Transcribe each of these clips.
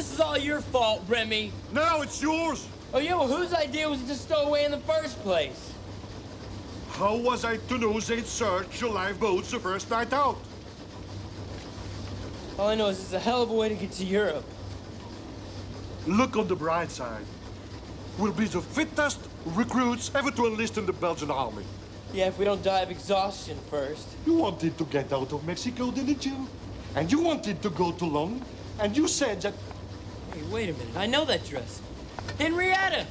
this is all your fault, Remy. Now it's yours. Oh, yeah, well, whose idea was it to stow away in the first place? How was I to know they'd search your lifeboats the first night out? All I know is it's a hell of a way to get to Europe. Look on the bright side. We'll be the fittest recruits ever to enlist in the Belgian army. Yeah, if we don't die of exhaustion first. You wanted to get out of Mexico, didn't you? And you wanted to go to London, and you said that... Hey, wait a minute. I know that dress. Henrietta!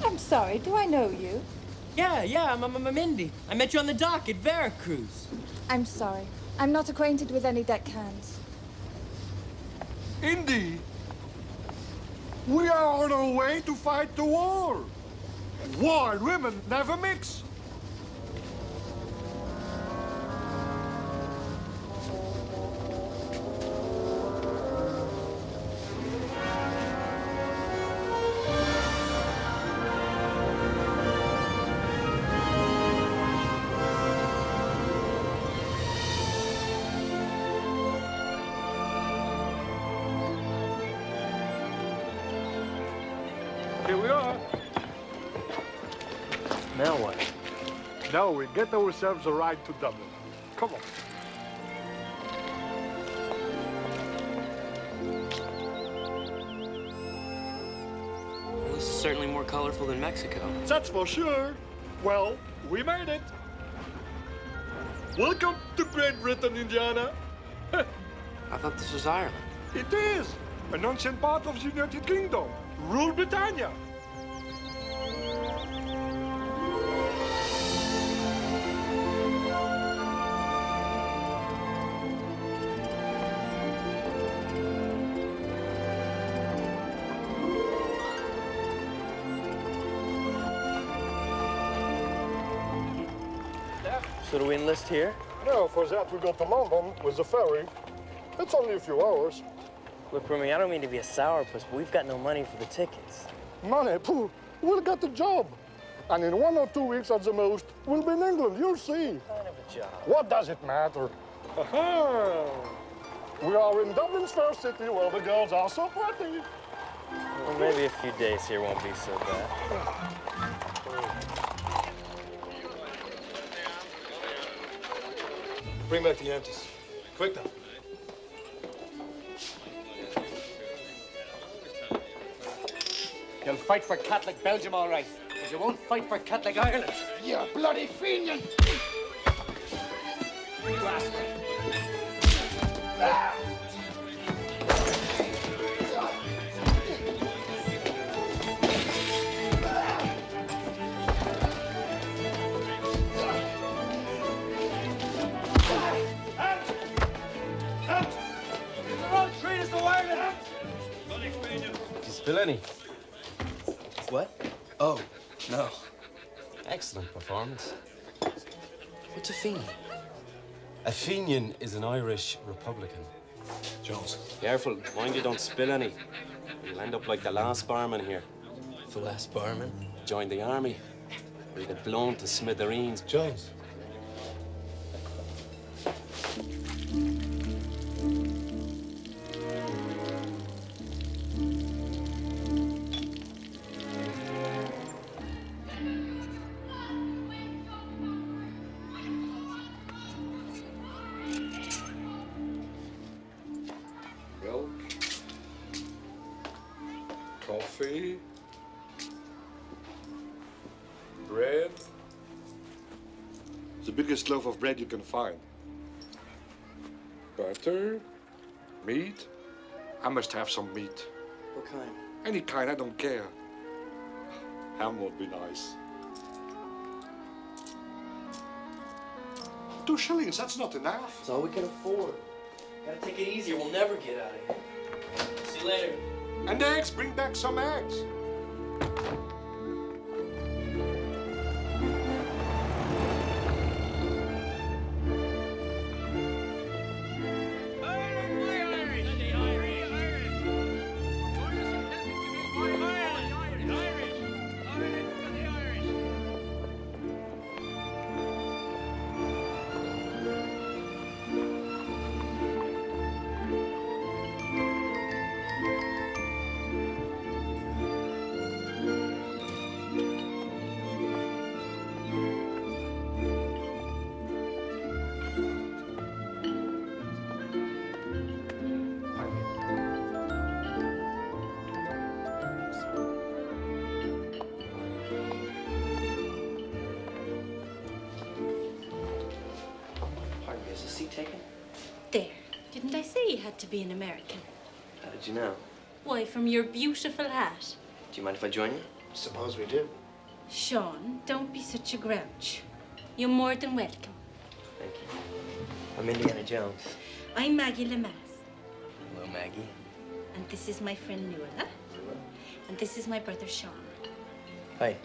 I'm sorry, do I know you? Yeah, I'm Mindy. I met you on the dock at Veracruz. I'm sorry. I'm not acquainted with any deckhands. Indy, we are on our way to fight the war. War and women never mix. Here we are. Now what? Now we get ourselves a ride to Dublin. Come on. Well, this is certainly more colorful than Mexico. That's for sure. Well, we made it. Welcome to Great Britain, Indiana. I thought this was Ireland. It is an ancient part of the United Kingdom. Rule Britannia. So do we enlist here? No, for that we go to London with the ferry. It's only a few hours. Look, Remy, I don't mean to be a sourpuss, but we've got no money for the tickets. Money? Pooh, we'll get the job. And in 1 or 2 weeks at the most, we'll be in England, you'll see. Kind of a job. What does it matter? Aha! We are in Dublin's fair city where the girls are so pretty. Well, maybe a few days here won't be so bad. Bring back the empties. Quick now. You'll fight for Catholic Belgium, all right, but you won't fight for Catholic Ireland. You bloody fiend! Did you spill any? What? Oh, no. Excellent performance. What's a Fenian? A Fenian is an Irish Republican. Jones. Careful, mind you don't spill any. You'll end up like the last barman here. The last barman? Joined the army. Or you get blown to smithereens. Jones. Milk. Coffee. Bread. The biggest loaf of bread you can find. Butter. Meat. I must have some meat. What kind? Any kind, I don't care. Ham would be nice. 2 shillings, that's not enough. That's all we can afford. Gotta take it easy or we'll never get out of here. See you later. And eggs, bring back some eggs. seat taken? There. Didn't I say you had to be an American? How did you know? Why, from your beautiful hat. Do you mind if I join you? Suppose we do. Sean, don't be such a grouch. You're more than welcome. Thank you. I'm Indiana Jones. I'm Maggie Lemass. Hello, Maggie. And this is my friend Nuala. And this is my brother Sean. Hi.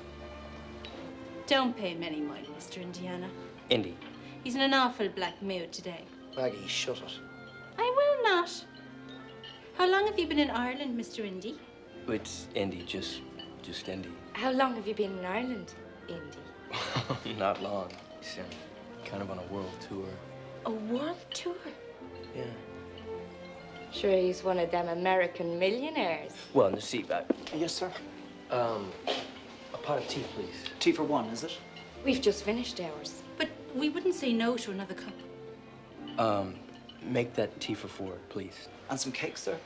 Don't pay him any mind, Mr. Indiana. Indy. He's in an awful black mood today. Maggie, shut it. I will not. How long have you been in Ireland, Mr. Indy? It's Indy, just Indy. How long have you been in Ireland, Indy? Not long. He's kind of on a world tour. A world tour? Yeah. Sure, he's one of them American millionaires. Well, in the seat back. Yes, sir. A pot of tea, please. Tea for one, is it? We've just finished ours. But we wouldn't say no to another cup. Make that tea for 4, please. And some cake, sir?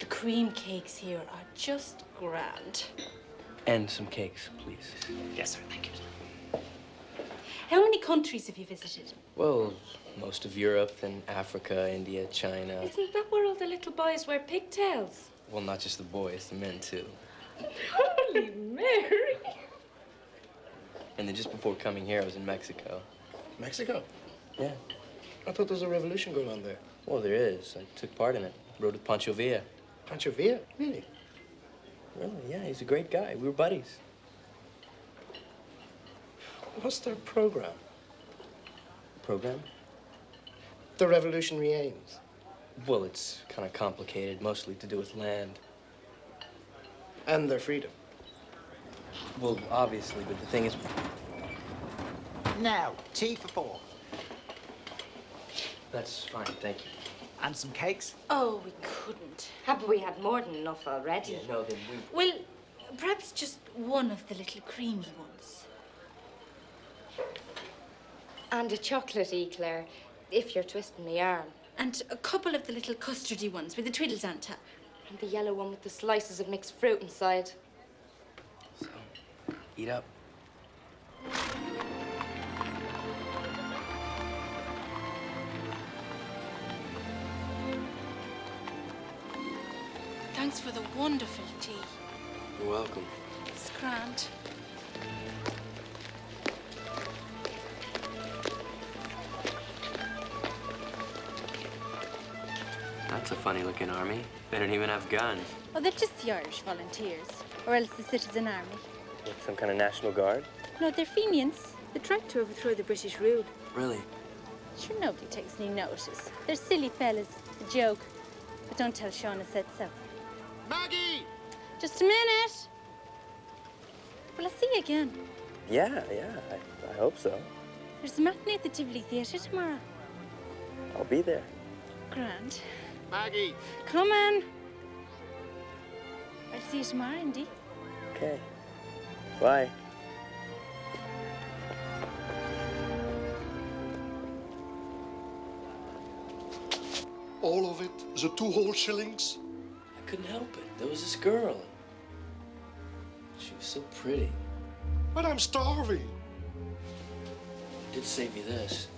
The cream cakes here are just grand. And some cakes, please. Yes, sir. Thank you. How many countries have you visited? Well, most of Europe, then Africa, India, China. Isn't that where all the little boys wear pigtails? Well, not just the boys, the men too. Holy Mary! And then just before coming here, I was in Mexico. Mexico? Yeah. I thought there was a revolution going on there. Well, there is. I took part in it. Rode with Pancho Villa. Pancho Villa? Really? Really? Yeah, he's a great guy. We were buddies. What's their program? Program? The revolutionary aims. Well, it's kind of complicated, mostly to do with land. And their freedom. Well, obviously, but the thing is... Now, tea for 4. That's fine, thank you. And some cakes? Oh, we couldn't. Haven't we had more than enough already? Yeah, no, then we... Well, perhaps just one of the little creamy ones. And a chocolate eclair, if you're twisting my arm. And a couple of the little custardy ones with the twiddles on top. And the yellow one with the slices of mixed fruit inside. So, eat up. Thanks for the wonderful tea. You're welcome. It's grand. That's a funny-looking army. They don't even have guns. Oh, they're just the Irish volunteers. Or else the citizen army. What, some kind of National Guard? No, they're Fenians. They tried to overthrow the British rule. Really? Sure, nobody takes any notice. They're silly fellas. A joke. But don't tell Sean I said so. Maggie! Just a minute. Will I see you again? Yeah, I hope so. There's a matinee at the Tivoli Theatre tomorrow. I'll be there. Grand. Maggie! Come on. I'll see you tomorrow, Indy. Okay. Bye. All of it? The 2 whole shillings? I couldn't help it. There was this girl. She was so pretty. But I'm starving. I did save you this.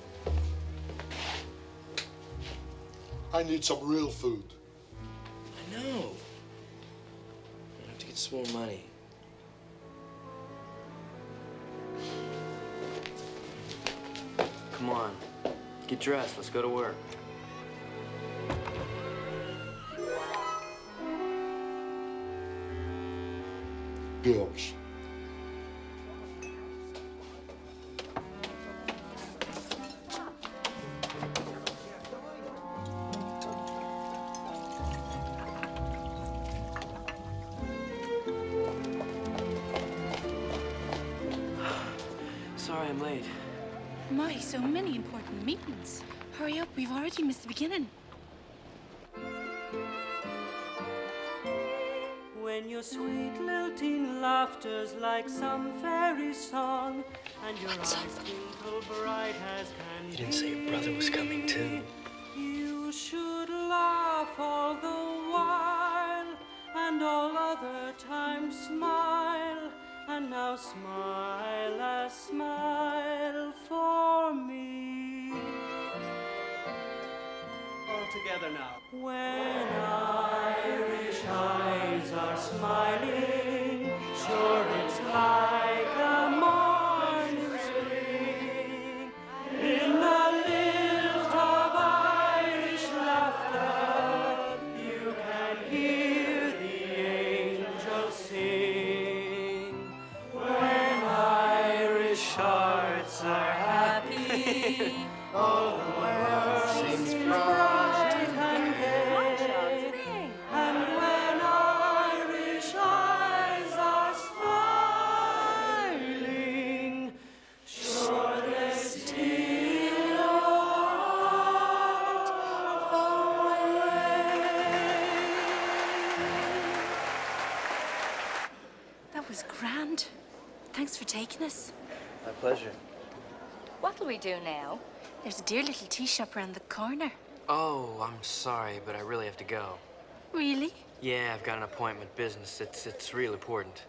I need some real food. I know. I have to get some more money. Come on. Get dressed. Let's go to work. Girls. Sorry I'm late. My, so many important meetings. Hurry up, we've already missed the beginning. When your sweet lilting laughter's like some fairy song, and your eyes twinkle bright as can You didn't say your brother was coming too. You should laugh all the while, and all other times smile, and now smile a smile for me. together now. When Irish eyes are smiling, sure it's like a morning spring. In the lilt of Irish laughter, you can hear the angels sing. When Irish hearts are happy, all the world seems bright and gay. And when Irish eyes are smiling, sure there's still a heart away. That was grand. Thanks for taking us. My pleasure. What'll we do now? There's a dear little tea shop around the corner. Oh, I'm sorry, but I really have to go. Really? Yeah, I've got an appointment business. It's real important.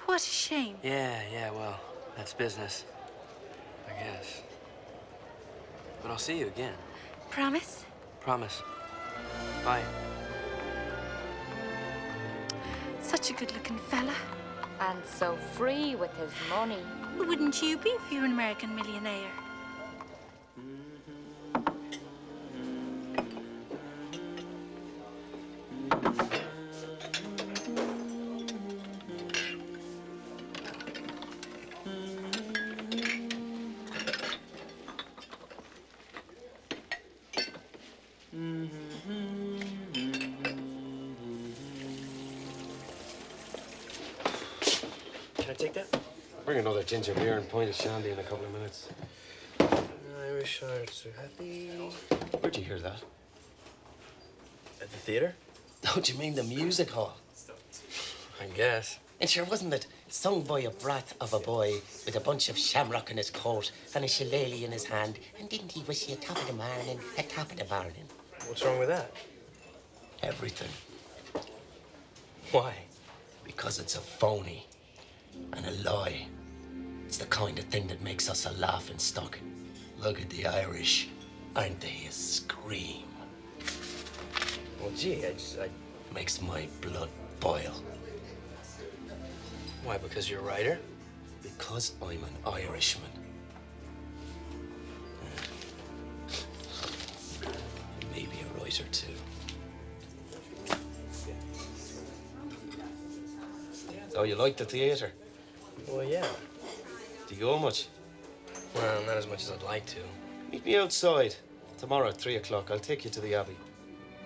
What a shame. Yeah, well, that's business. I guess. But I'll see you again. Promise? Promise. Bye. Such a good-looking fella. And so free with his money. Wouldn't you be if you were an American millionaire? Can I take that? Bring another ginger beer and pint of shandy in a couple of minutes. Irish hearts are happy. Where'd you hear that? At the theater? Don't you mean the music hall? I guess. And sure, wasn't it sung by a brat of a boy with a bunch of shamrock in his coat and a shillelagh in his hand? And didn't he wish you a top of the morning, a top of the morning? What's wrong with that? Everything. Why? Because it's a phony and a lie. It's the kind of thing that makes us a laughing stock. Look at the Irish. Aren't they a scream? Well, gee, I Makes my blood boil. Why, because you're a writer? Because I'm an Irishman. Maybe a writer, too. Oh, you like the theatre? Well, yeah. Do you go much? Well, not as much as I'd like to. Meet me outside. Tomorrow at 3 o'clock. I'll take you to the Abbey.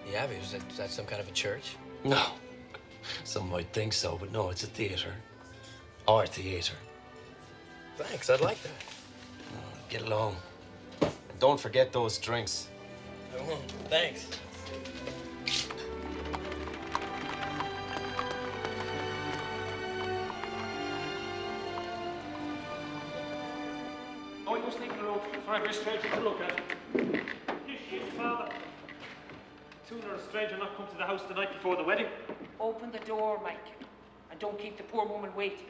The Abbey, is that some kind of a church? No. Some might think so, but no, it's a theatre. Our theatre. Thanks, I'd like that. Get along. And don't forget those drinks. I won't. Thanks. Oh, you must leave the road for every stranger to look at. Here she is, Father. Sooner a stranger not come to the house the night before the wedding. Open the door, Mike, and don't keep the poor woman waiting.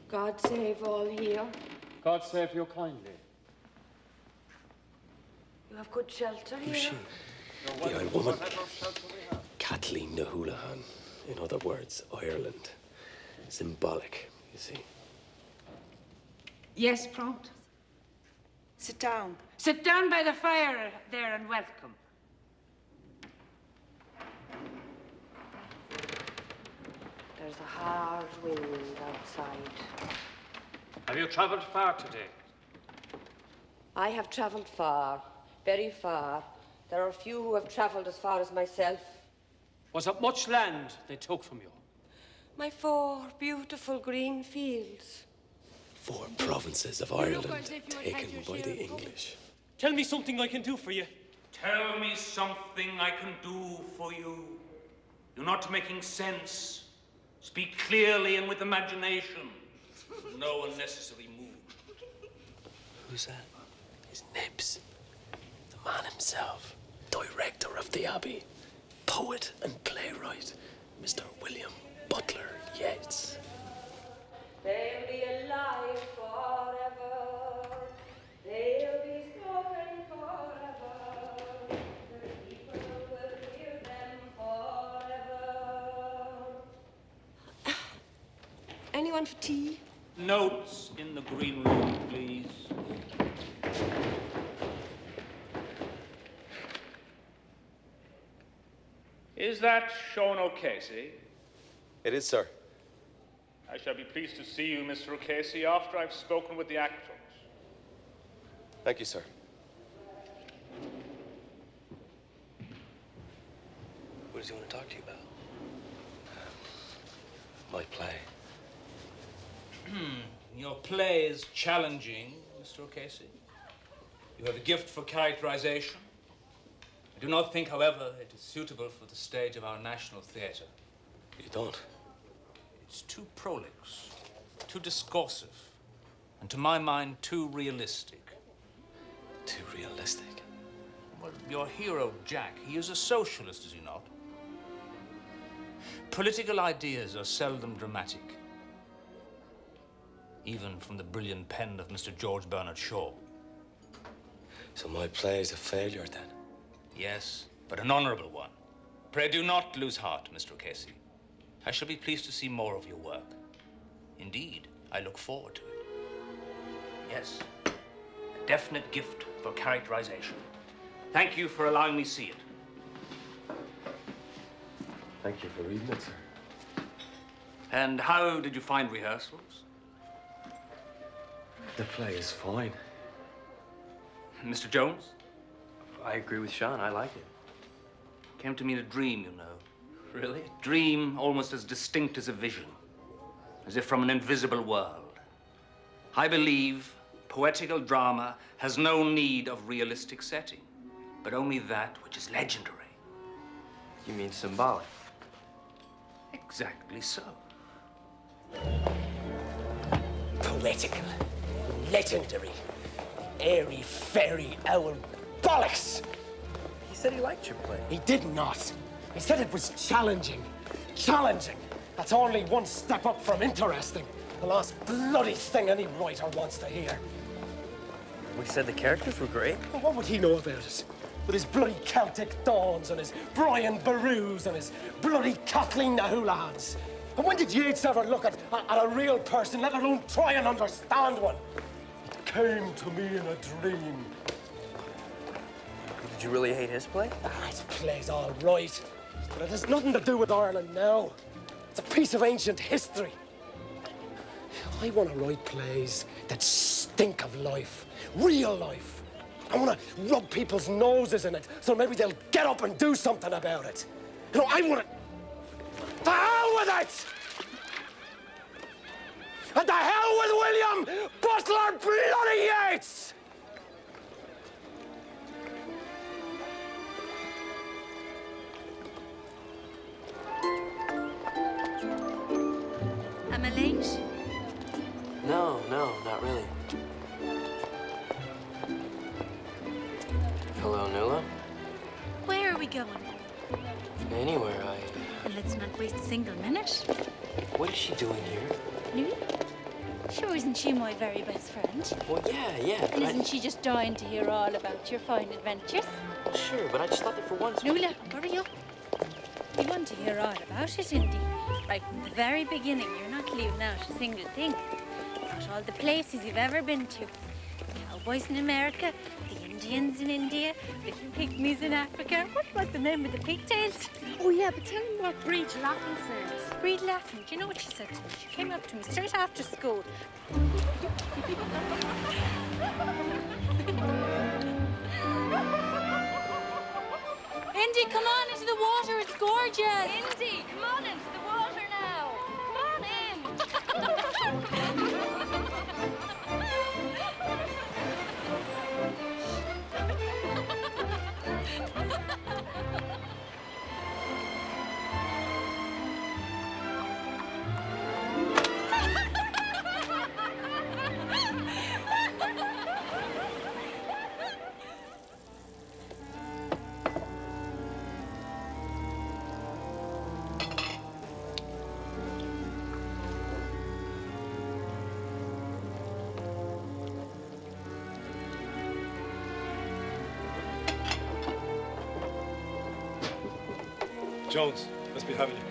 God save all here. God save you kindly. You have good shelter here. Who's she? The old woman. Kathleen the Houlihan. In other words, Ireland. Symbolic, you see. Yes, Prompt. Sit down. Sit down by the fire there and welcome. There's a hard wind outside. Have you travelled far today? I have travelled far, very far. There are few who have travelled as far as myself. Was it much land they took from you? My 4 beautiful green fields. 4 provinces of Ireland taken by the English. Tell me something I can do for you. Tell me something I can do for you. You're not making sense. Speak clearly and with imagination. No unnecessary mood. Who's that? His Nibs. The man himself. Director of the Abbey. Poet and playwright. Mr. William Butler Yeats. They'll be alive Anyone for tea? Notes in the green room, please. Is that Sean O'Casey? It is, sir. I shall be pleased to see you, Mr. O'Casey, after I've spoken with the actors. Thank you, sir. What does he want to talk to you about? My play. Your play is challenging, Mr. O'Casey. You have a gift for characterization. I do not think, however, it is suitable for the stage of our National Theatre. You don't? It's too prolix, too discursive, and to my mind, too realistic. Too realistic? Well, your hero, Jack, he is a socialist, is he not? Political ideas are seldom dramatic, even from the brilliant pen of Mr. George Bernard Shaw. So my play is a failure, then? Yes, but an honorable one. Pray do not lose heart, Mr. O'Casey. I shall be pleased to see more of your work. Indeed, I look forward to it. Yes, a definite gift for characterization. Thank you for allowing me to see it. Thank you for reading it, sir. And how did you find rehearsals? The play is fine. Mr. Jones? I agree with Sean. I like it. Came to me in a dream, you know. Really? A dream almost as distinct as a vision, as if from an invisible world. I believe poetical drama has no need of realistic setting, but only that which is legendary. You mean symbolic? Exactly so. Poetical, legendary, airy, fairy, owl bollocks! He said he liked your play. He did not. He said it was challenging. Challenging. That's only one step up from interesting. The last bloody thing any writer wants to hear. We said the characters were great. Well, what would he know about it? With his bloody Celtic Dawns and his Brian Boru's and his bloody Kathleen Nahulahans. And when did Yeats ever look at a real person, let alone try and understand one? It came to me in a dream. Did you really hate his play? His play's all right, but it has nothing to do with Ireland now. It's a piece of ancient history. I want to write plays that stink of life, real life. I want to rub people's noses in it so maybe they'll get up and do something about it. You know, I want to... To hell with it! And to hell with William Butler bloody Yeats! Am I late? No, not really. Hello, Nuala. Where are we going? Anywhere, Well, let's not waste a single minute. What is she doing here? Louis? Sure, isn't she my very best friend? Well, yeah. And isn't she just dying to hear all about your fine adventures? Well, sure, but I just thought that for once... Nuala, hurry up. You want to hear all about it, Indy. Right from the very beginning, you're not leaving out a single thing. About all the places you've ever been to. The cowboys in America, the Indians in India, the pygmies in Africa. What was the name of the pigtails? Oh, yeah, but tell me what Breed Laughlin says. Breed Laughlin, do you know what she said to me? She came up to me straight after school. Indy, come on into the water. It's gorgeous. Indy, come on into the water now. Come on in. Jones, must be having you.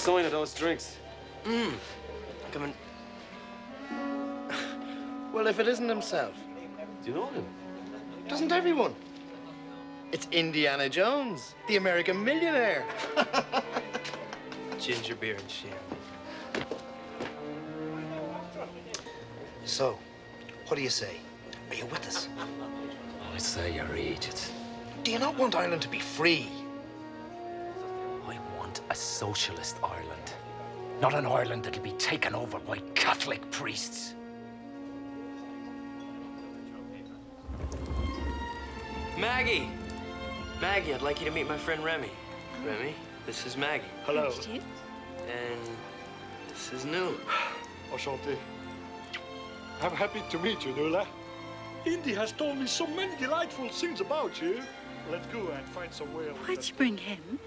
sign of those drinks? Coming. Well, if it isn't himself, Do you know him? doesn't everyone? It's Indiana Jones, the American millionaire. Ginger beer and shit. So, what do you say? Are you with us? I say you're idiots. Do you not want Ireland to be free? I want a socialist Ireland. Not an Ireland that'll be taken over by Catholic priests. Maggie! Maggie, I'd like you to meet my friend Remy. Remy, this is Maggie. Hello. And this is Nuala. Enchanté. I'm happy to meet you, Nuala. Indy has told me so many delightful things about you. Let's go and find somewhere. Why'd you bring him?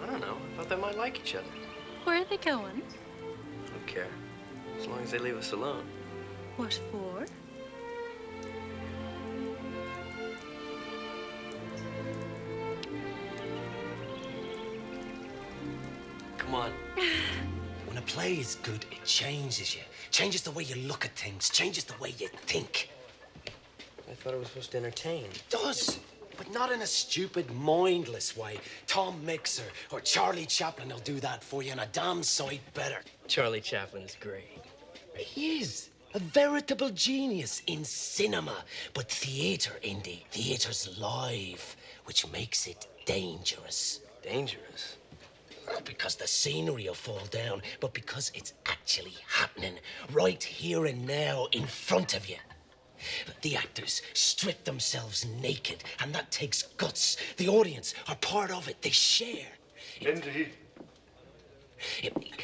I don't know. I thought they might like each other. Where are they going? I don't care. As long as they leave us alone. What for? Come on. When a play is good, it changes you. Changes the way you look at things. Changes the way you think. I thought it was supposed to entertain. It does, but not in a stupid, mindless way. Tom Mixer or Charlie Chaplin will do that for you, and a damn sight better. Charlie Chaplin's great. He is a veritable genius in cinema. But theatre, Indy, theatre's live, which makes it dangerous. Dangerous? Not because the scenery will fall down, but because it's actually happening right here and now in front of you. The actors strip themselves naked, and that takes guts. The audience are part of it. They share. Indeed.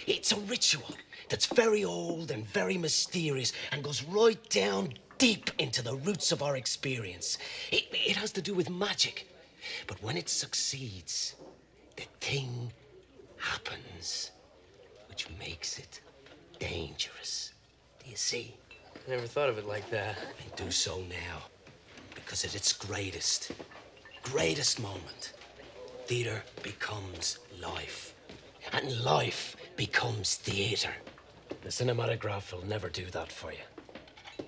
It's a ritual that's very old and very mysterious and goes right down deep into the roots of our experience. It has to do with magic. But when it succeeds, the thing happens, which makes it dangerous. Do you see? I never thought of it like that. And do so now, because at its greatest moment, theatre becomes life, and life becomes theatre. The cinematograph will never do that for you.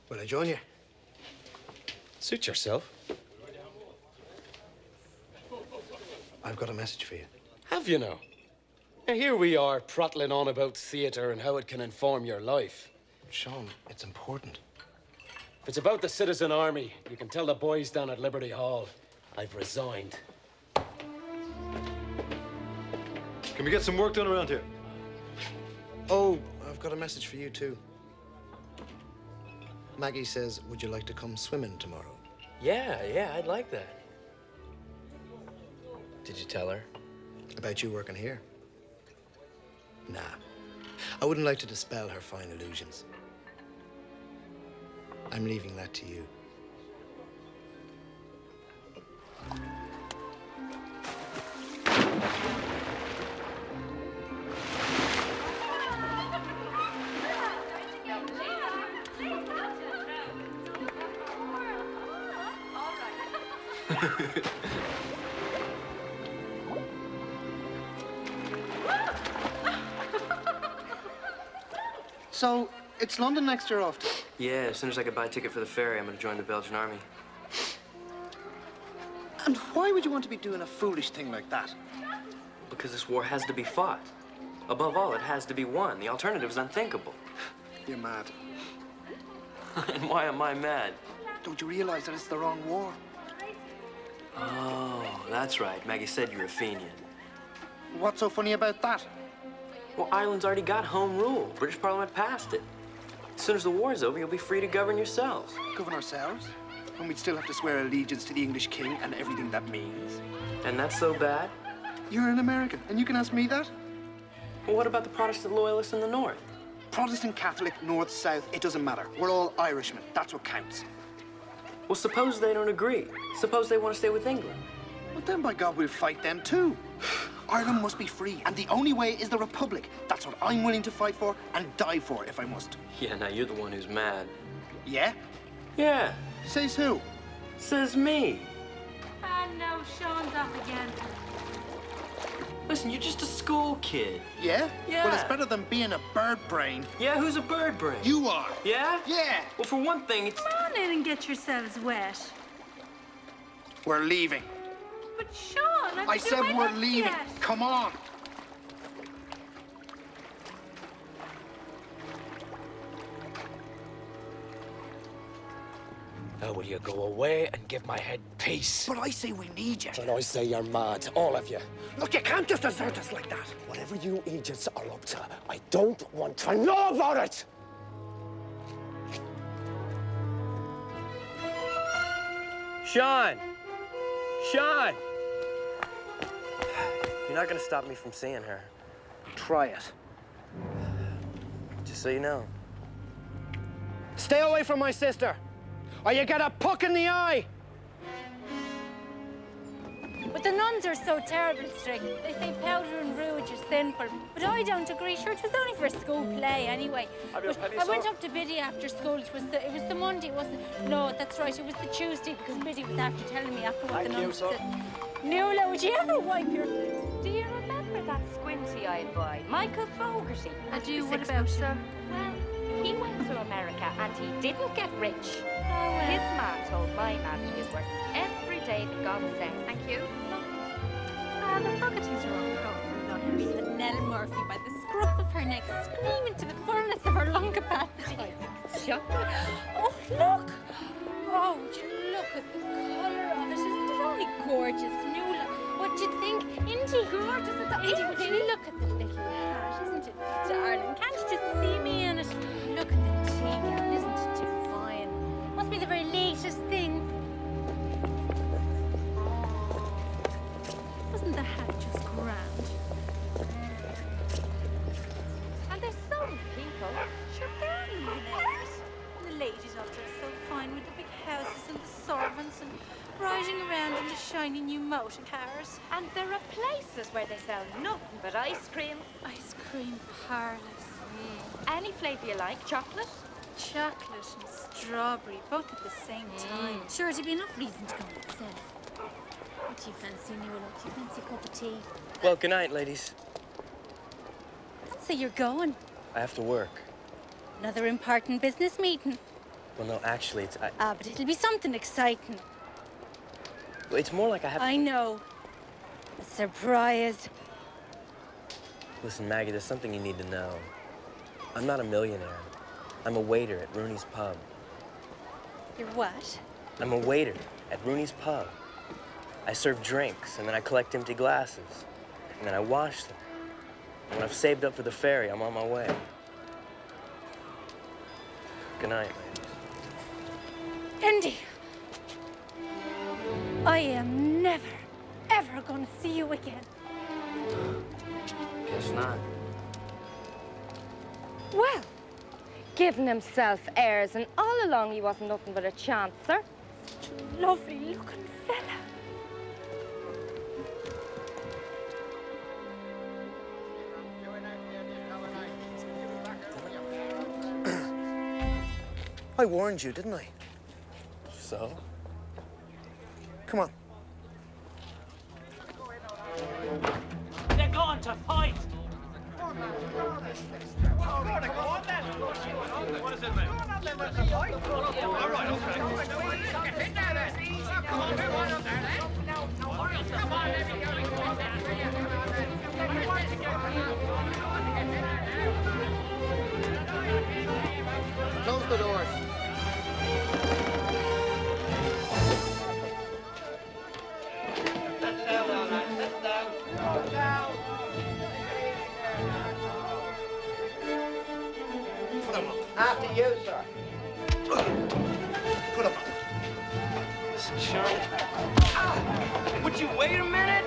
Will I join you? Suit yourself. I've got a message for you. Have you now? Now here we are prattling on about theatre and how it can inform your life. Sean, it's important. If it's about the Citizen Army, you can tell the boys down at Liberty Hall I've resigned. Can we get some work done around here? Oh, I've got a message for you, too. Maggie says, would you like to come swimming tomorrow? Yeah, I'd like that. Did you tell her? About you working here? Nah. I wouldn't like to dispel her fine illusions. I'm leaving that to you. So, it's London next year off to? Yeah, as soon as I could buy a ticket for the ferry, I'm gonna join the Belgian army. And why would you want to be doing a foolish thing like that? Because this war has to be fought. Above all, it has to be won. The alternative is unthinkable. You're mad. And why am I mad? Don't you realize that it's the wrong war? Oh, that's right. Maggie said you're a Fenian. What's so funny about that? Well, Ireland's already got home rule. British Parliament passed it. As soon as the war's over, you'll be free to govern yourselves. Govern ourselves? And we'd still have to swear allegiance to the English king and everything that means. And that's so bad? You're an American, and you can ask me that? Well, what about the Protestant loyalists in the north? Protestant, Catholic, North, South, it doesn't matter. We're all Irishmen. That's what counts. Well, suppose they don't agree. Suppose they want to stay with England. Well, then, by God, we'll fight them too. Ireland must be free, and the only way is the Republic. That's what I'm willing to fight for and die for if I must. Yeah, now you're the one who's mad. Yeah? Yeah. Says who? Says me. And now Sean's off again. As listen, you're just a school kid. Yeah? Yeah. Well, it's better than being a bird brain. Yeah, who's a bird brain? You are. Yeah? Yeah. Well, for one thing, it's... Come on in and get yourselves wet. We're leaving. But Sean, I said we're leaving. Come on. Now will you go away and give my head peace? But I say we need you. And I say you're mad, all of you. Look, you can't just desert us like that. Whatever you idiots are up to, I don't want to know about it! Sean! Sean! You're not gonna stop me from seeing her. Try it. Just so you know. Stay away from my sister, or you get a puck in the eye! But the nuns are so terribly strict. They say powder and rouge is sinful. But I don't agree. Sure, it was only for a school play anyway. But I went up to Biddy after school. It was the Monday, wasn't it? No, that's right. It was the Tuesday because Biddy was after telling me after what the nuns said. Nuala, would you ever wipe your... Do you remember that squinty-eyed boy, Michael Fogarty? I do. What about him? Well, he went to America and he didn't get rich. Oh, well. His man told my man he was worth every day that God sent. Thank you. The Fogartys are all over. We had Nell Murphy by the scruff of her neck, screaming to the fullness of her lung capacity. Shocking. Oh, look! Oh, would you look at the colour of it? Isn't it only gorgeous? Nuala, what do you think? Indy, gorgeous. Indy, would you look at the little hat? Isn't it darling? Can't you just see me in it? Look at the tea gown. Isn't it divine? Must be the very latest thing. Wasn't the hat just grand? And there's so many people. Sure, they're millionaires. And the ladies all dressed so fine with the big houses and the servants and riding around in the shiny new motor cars. And there are places where they sell nothing but ice cream. Ice cream parlours. Any flavour you like. Chocolate. Chocolate and strawberry, both at the same time. Sure, it'd be enough reason to go myself. What do you fancy, Nuala? Do you fancy a cup of tea? Well, good night, ladies. I'd say you're going. I have to work. Another important business meeting. Well, no, actually, it's... But it'll be something exciting. It's more like I have... I know. A surprise. Listen, Maggie, there's something you need to know. I'm not a millionaire. I'm a waiter at Rooney's Pub. You're what? I'm a waiter at Rooney's Pub. I serve drinks, and then I collect empty glasses. And then I wash them. And when I've saved up for the ferry, I'm on my way. Good night, ladies. Indy! I am never, ever going to see you again. Guess not. Well, giving himself airs, and all along he wasn't nothing but a chancer. Such a lovely looking fella. I warned you, didn't I? So? Come on. They're going to fight. What is it, mate? All right, okay. Come on, Close the doors. After you, sir. Put him on. Listen, Charlotte. Would you wait a minute?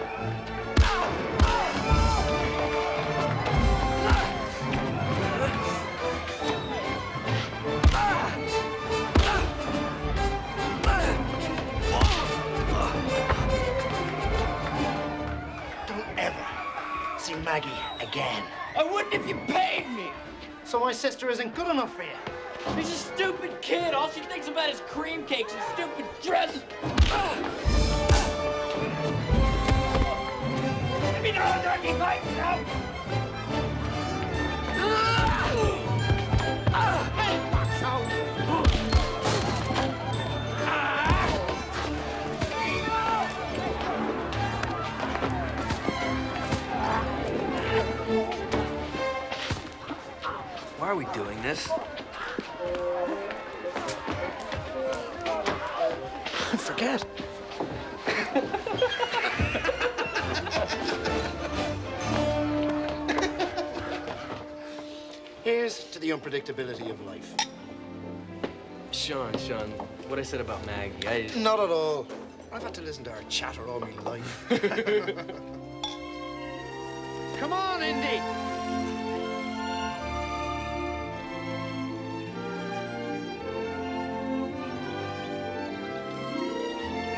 Don't ever see Maggie again. I wouldn't if you paid me. So my sister isn't good enough for you? She's a stupid kid. All she thinks about is cream cakes and stupid dresses. Give me the 135 Why are we doing this? Forget. Here's to the unpredictability of life. Sean, what I said about Maggie, Not at all. I've had to listen to her chatter all my life. Come on, Indy!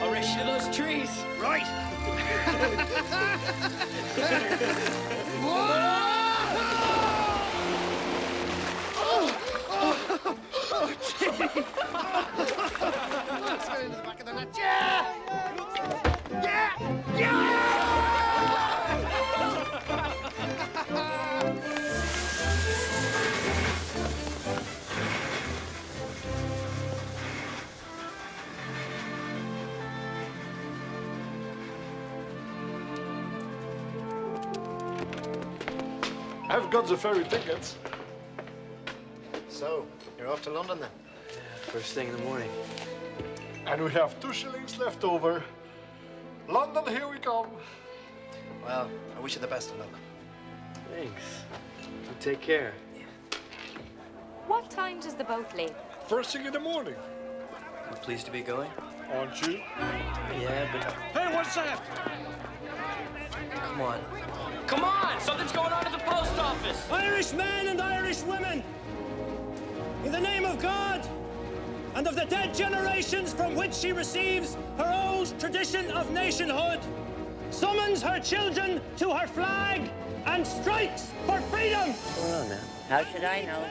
I'll race you to those trees. Right! Let's get into the back of the net. Yeah! Yeah! Yeah! I've got the ferry tickets. So, you're off to London then? First thing in the morning. And we have 2 shillings left over. London, here we come. Well, I wish you the best of luck. Thanks. You take care. What time does the boat leave? First thing in the morning. You pleased to be going? Aren't you? Yeah, but Hey, what's that? come on. Come on! Something's going on at the post office! Irish men and Irish women, in the name of God and of the dead generations from which she receives her old tradition of nationhood, summons her children to her flag and strikes for freedom. What's going on now? How should I know?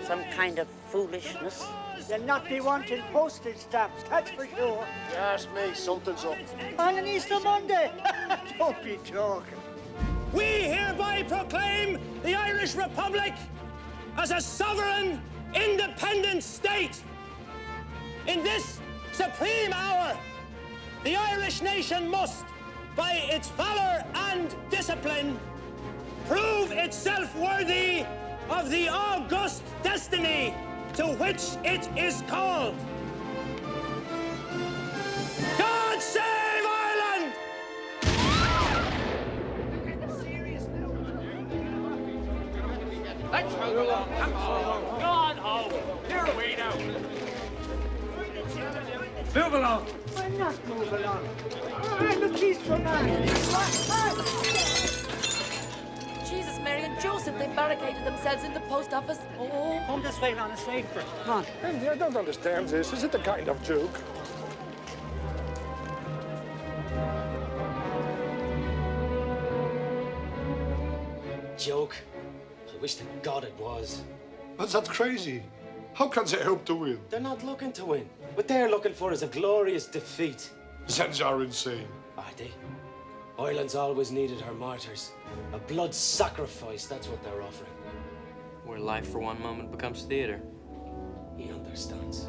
Some kind of foolishness. They'll not be wanting postage stamps, that's for sure. You ask me, something's up. On an Easter Monday? Don't be joking. We hereby proclaim the Irish Republic as a sovereign, independent state. In this supreme hour, the Irish nation must, by its valor and discipline, prove itself worthy of the august destiny to which it is called. God save Ireland! Let's move along. Go on home. You're way down. Move along. Why not move along? I'm a peaceful man. Jesus, Mary and Joseph, they barricaded themselves in the post office. Oh. Come this way, man, it's safer. Come on. Andy, I don't understand this. Is it a kind of joke? Joke? I wish to God it was. But that's crazy. How can they hope to win? They're not looking to win. What they're looking for is a glorious defeat. Zens are insane. Are they? Ireland's always needed her martyrs. A blood sacrifice, that's what they're offering. Where life for one moment becomes theater. He understands.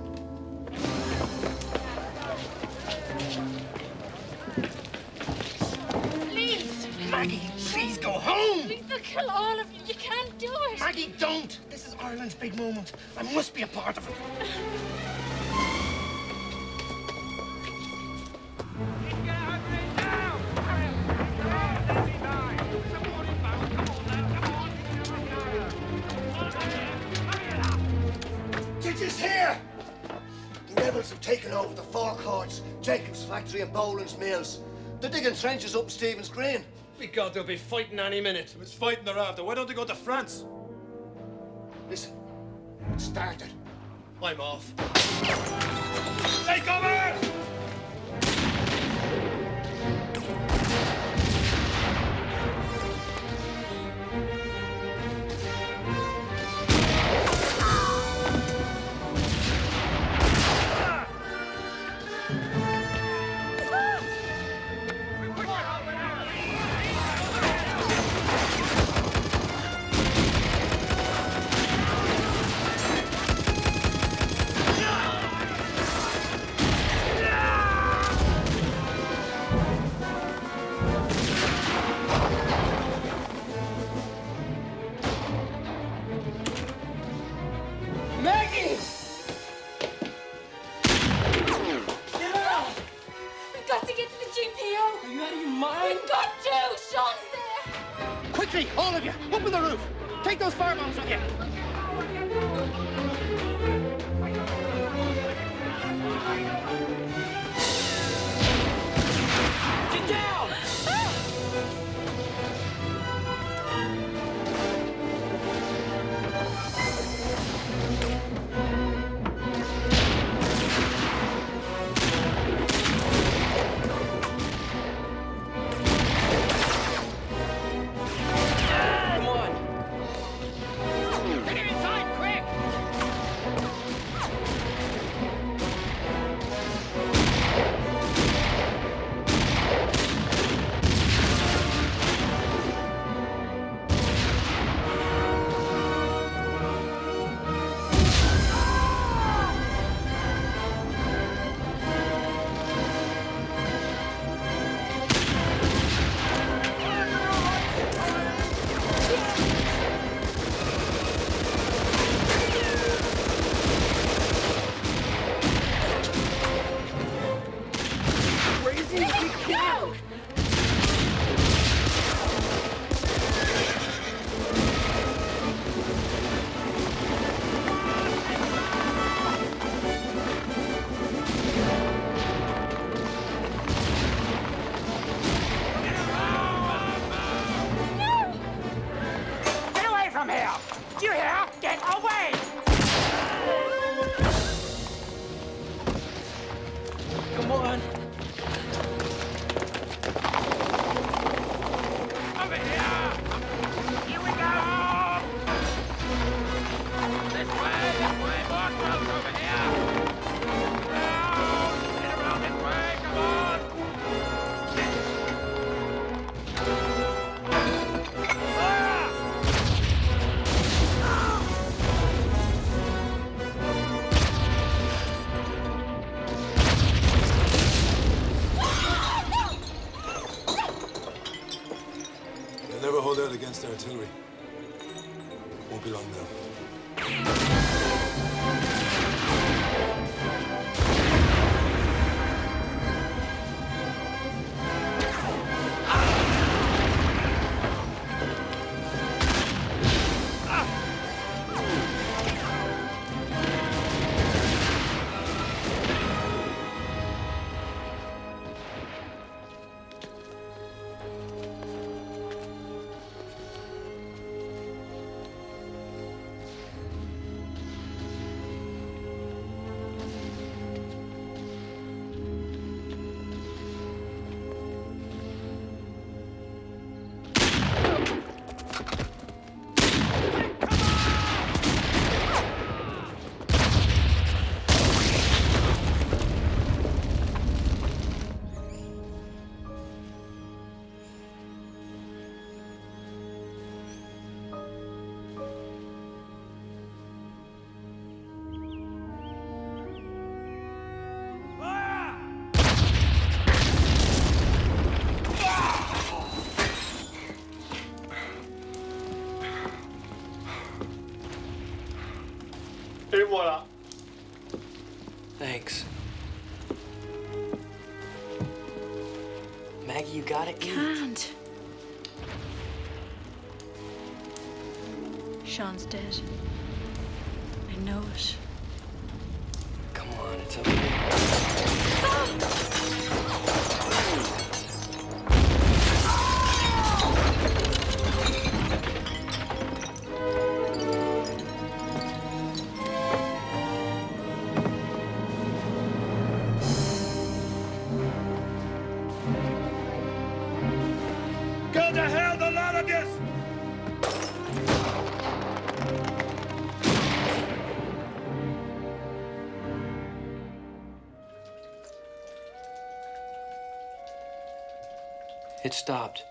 Please! Maggie, please go home! Please, they'll kill all of you. You can't do it. Maggie, don't! This is Ireland's big moment. I must be a part of it. Ditches here! The rebels have taken over the forecourts, Jacob's factory and Boland's mills. They're digging trenches up Stephen's Green. Be God, they'll be fighting any minute. If it's fighting they're after, why don't they go to France? Listen, it started. I'm off. Take cover! Quickly, all of you, up on the roof. Take those firebombs with you. Get down! Come on. Get inside, quick! Get away from here! Do you hear? Get away! Come on. Over here! Here we go! This way, more close over here! Around! Get around this way, come on! Ah! They'll never hold out against artillery. Won't be long now. Et voilà. Thanks. Maggie, you gotta eat. Can't. Sean's dead. I know it. Come on, it's okay. Go to hell, the lot of yous! It stopped.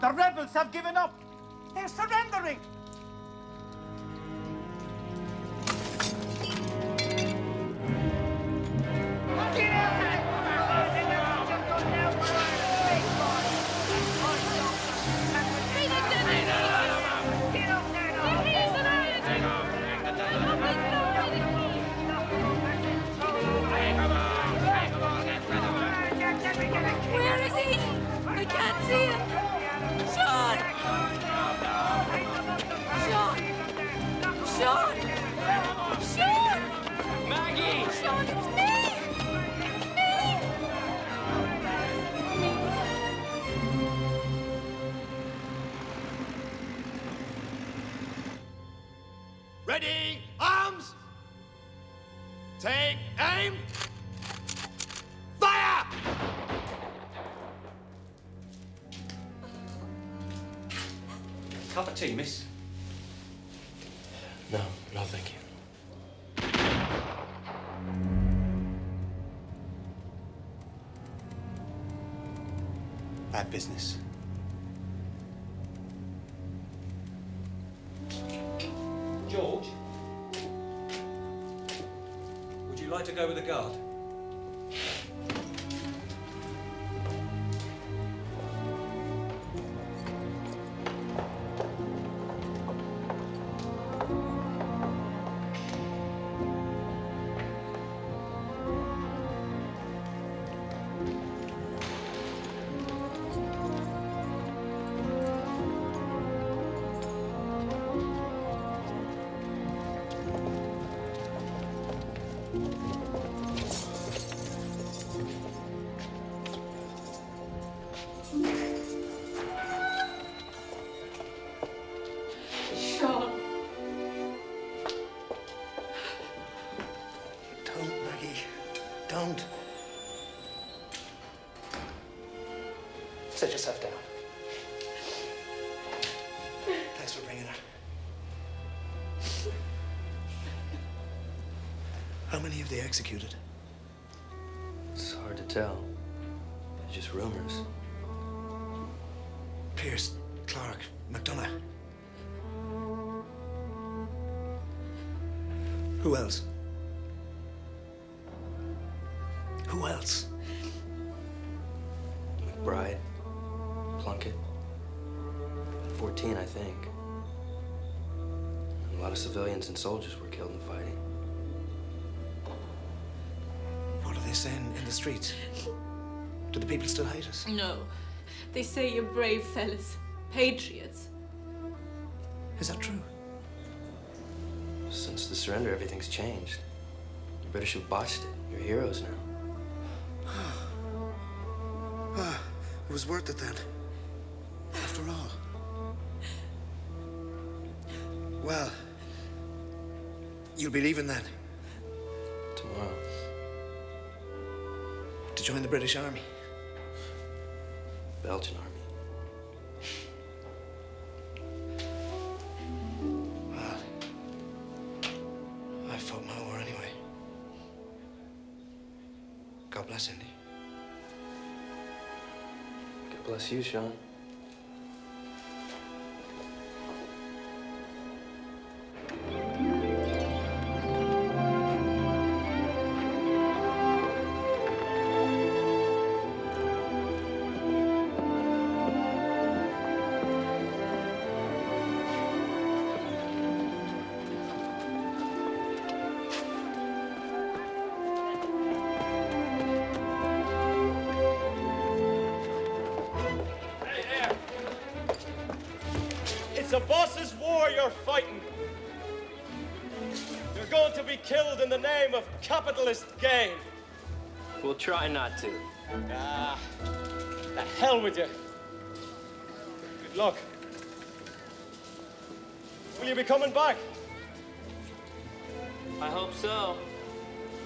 The rebels have given up. They're surrendering. Take aim! Fire! Cup of tea, miss? No, no, thank you. Bad business. George? Would you like to go with the guard? Sean. Don't, Maggie. Don't. Sit yourself down. Thanks for bringing her. How many have they executed? It's hard to tell. It's just rumors. Pierce, Clark, McDonough. Who else? Who else? McBride, Plunkett. 14, I think. A lot of civilians and soldiers were killed in the fighting. What are they saying in the streets? Do the people still hate us? No. They say you're brave fellas. Patriots. Is that true? Since the surrender, everything's changed. The British have botched it. You're heroes now. Ah, it was worth it then. After all. Well, you'll be leaving then? Tomorrow. To join the British Army? Belgian Army. Well, I fought my war anyway. God bless Indy. God bless you, Sean. It's a boss's war you're fighting. You're going to be killed in the name of capitalist gain. We'll try not to. Ah, the hell with you. Good luck. Will you be coming back? I hope so.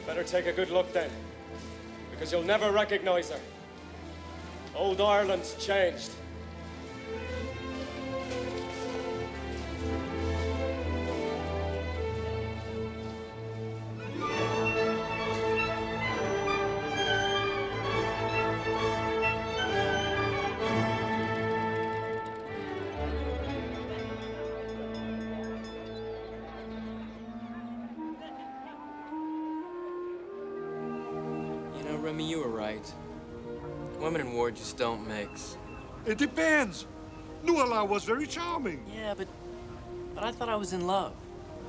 Better take a good look then, because you'll never recognize her. Old Ireland's changed. You know, Remy, you were right. Women in war just don't mix. It depends. Nuala was very charming. Yeah, but I thought I was in love.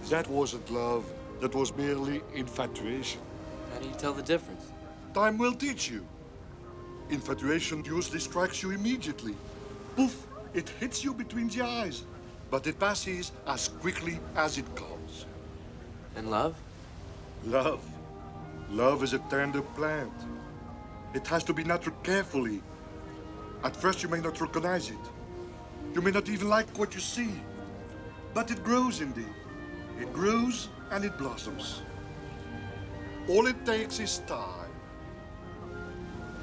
That wasn't love. That was merely infatuation. How do you tell the difference? Time will teach you. Infatuation usually strikes you immediately. Poof, it hits you between the eyes. But it passes as quickly as it comes. And love? Love. Love is a tender plant. It has to be nurtured carefully. At first you may not recognize it. You may not even like what you see. But it grows indeed. It grows and it blossoms. All it takes is time.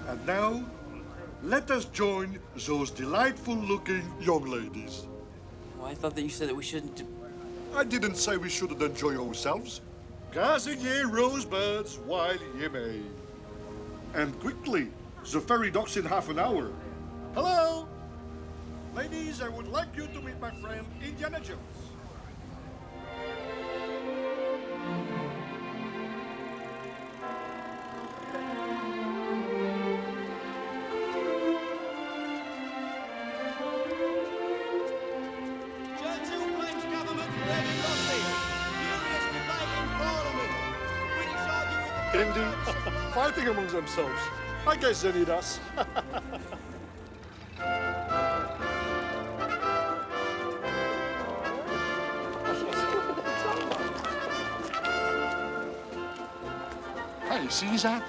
And now, let us join those delightful-looking young ladies. Well, I thought that you said that we shouldn't. I didn't say we shouldn't enjoy ourselves. Gathering ye rosebuds while ye may. And quickly, the ferry docks in half an hour. Hello? Ladies, I would like you to meet my friend Indiana Jones. Indy, fighting among themselves. I guess they need us. Hey, see that?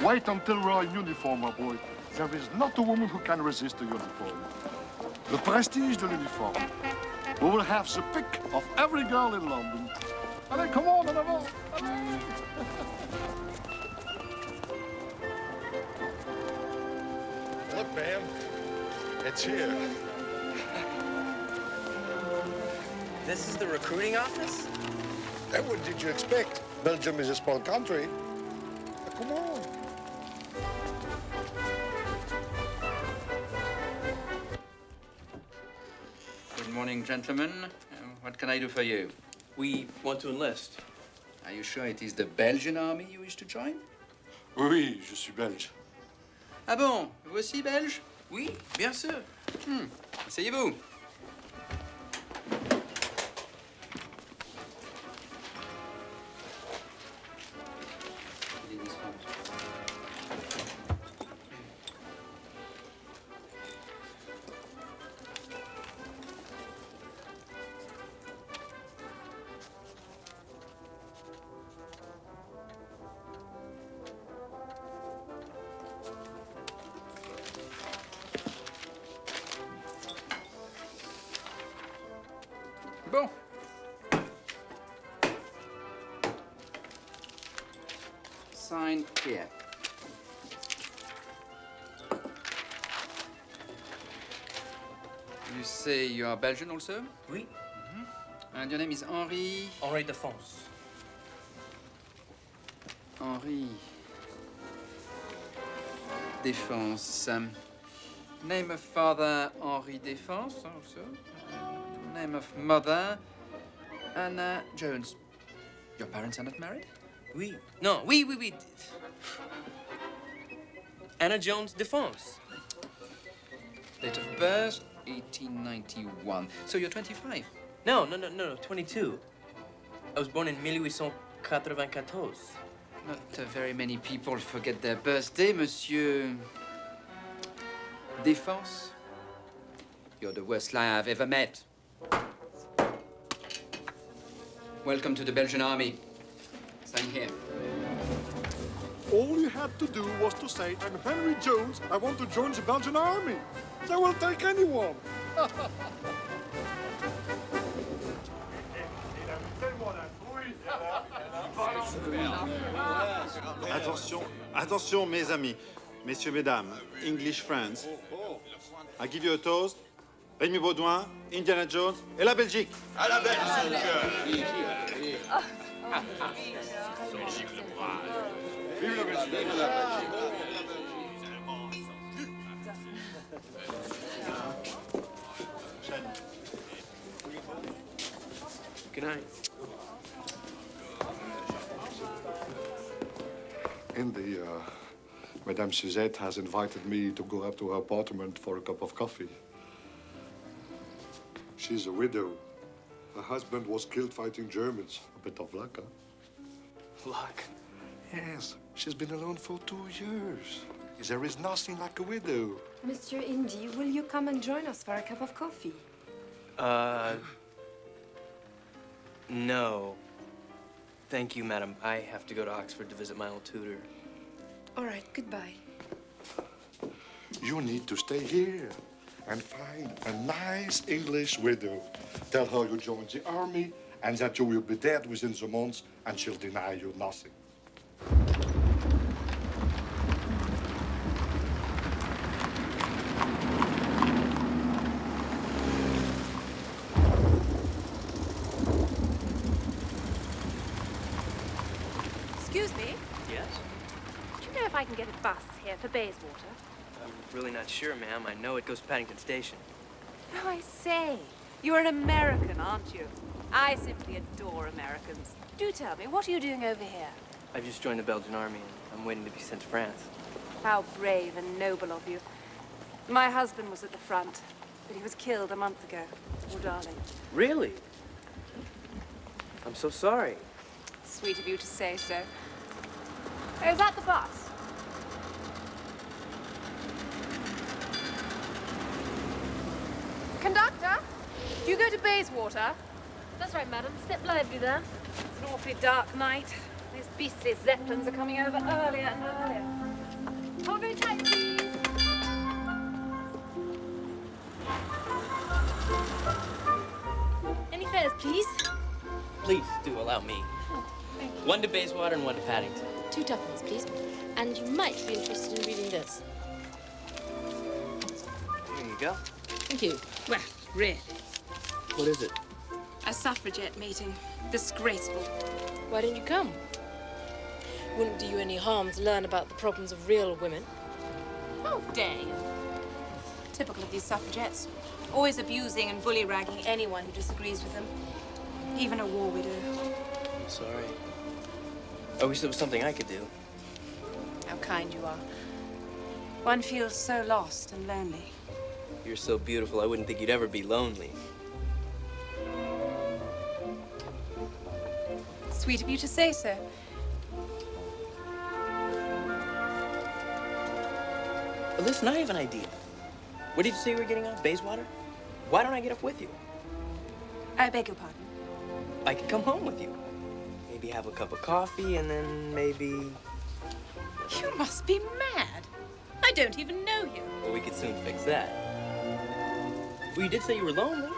Wait until we're in uniform, my boy. There is not a woman who can resist the uniform. The prestige de l'uniforme. We will have the pick of every girl in London. Allez, come on, en avant! Allez! Look, ma'am, it's here. This is the recruiting office? And what did you expect? Belgium is a small country. Come on. Good morning, gentlemen. What can I do for you? We want to enlist. Are you sure it is the Belgian army you wish to join? Oui, je suis belge. Ah bon? Vous aussi belge? Oui, bien sûr. Asseyez-vous. Bon. Sign here. You say you are Belgian also? Oui. And your name is Henri? Henri Defense. Henri Defense. Name of father, Henri Defense also. Name of mother, Anna Jones. Your parents are not married? Oui. No, oui. Anna Jones Defense. Date of birth, 1891. So you're 25? No, 22. I was born in 1894. Not very many people forget their birthday, Monsieur Defense. You're the worst liar I've ever met. Welcome to the Belgian army. Sign here. All you had to do was to say, I'm Henry Jones, I want to join the Belgian army. They will take anyone. Attention, mes amis, messieurs, mesdames, English friends. I give you a toast. Rémi Baudouin, Indiana Jones et la Belgique. À la Belgique. Vive la Belgique. Vive la Belgique. Good night. Indy, Madame Suzette has invited me to go up to her apartment for a cup of coffee. She's a widow. Her husband was killed fighting Germans. A bit of luck, huh? Luck? Yes, she's been alone for 2 years. There is nothing like a widow. Monsieur Indy, will you come and join us for a cup of coffee? No. Thank you, madam. I have to go to Oxford to visit my old tutor. All right, goodbye. You need to stay here and find a nice English widow. Tell her you joined the army and that you will be dead within the month and she'll deny you nothing. I can get a bus here for Bayswater? I'm really not sure, ma'am. I know it goes to Paddington Station. Oh, I say. You're an American, aren't you? I simply adore Americans. Do tell me, what are you doing over here? I've just joined the Belgian army, and I'm waiting to be sent to France. How brave and noble of you. My husband was at the front, but he was killed a month ago. Poor darling. Really? I'm so sorry. Sweet of you to say so. Oh, is that the bus? Conductor, do you go to Bayswater? That's right, madam. Step lively there. It's an awfully dark night. These beastly Zeppelins are coming over earlier and earlier. Hold very tight, please. Any fares, please? Please do allow me. Thank you. One to Bayswater and one to Paddington. 2 tuppence, please. And you might be interested in reading this. Here you go. Thank you. Well, really. What is it? A suffragette meeting. Disgraceful. Why didn't you come? Wouldn't do you any harm to learn about the problems of real women. How dare you? Typical of these suffragettes. Always abusing and bully-ragging anyone who disagrees with them. Even a war widow. I'm sorry. I wish there was something I could do. How kind you are. One feels so lost and lonely. You're so beautiful, I wouldn't think you'd ever be lonely. Sweet of you to say so. But listen, I have an idea. What did you say you were getting off? Bayswater? Why don't I get off with you? I beg your pardon. I could come home with you. Maybe have a cup of coffee and then maybe... You must be mad. I don't even know you. Well, we could soon fix that. Well, you did say you were lonely.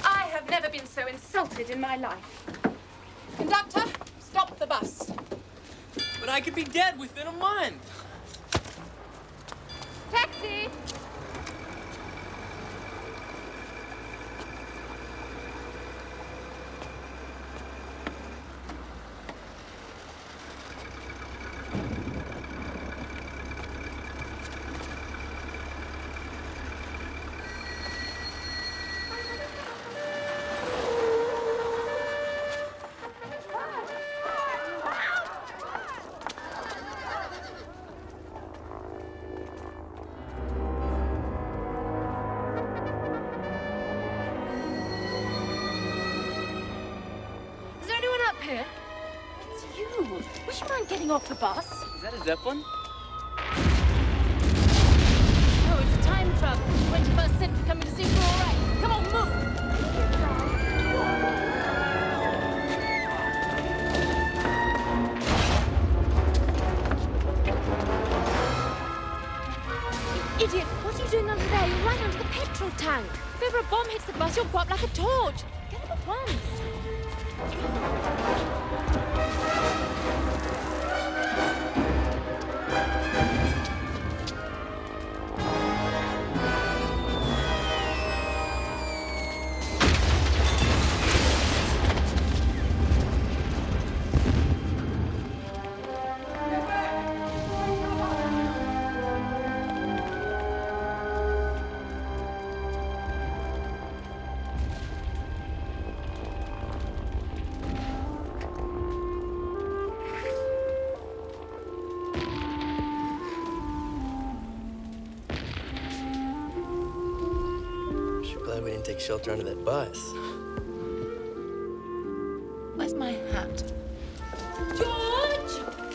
I have never been so insulted in my life. Conductor, stop the bus. But I could be dead within a month. Taxi! Here? It's you. Would you mind getting off the bus? Is that a Zeppelin? No, it's a time travel. 21st century coming to see if we're all right. Come on, move! You idiot! What are you doing under there? You're right under the petrol tank. If ever a bomb hits the bus, you'll go up like a torch. Get up at once. Glad we didn't take shelter under that bus. Where's my hat? George!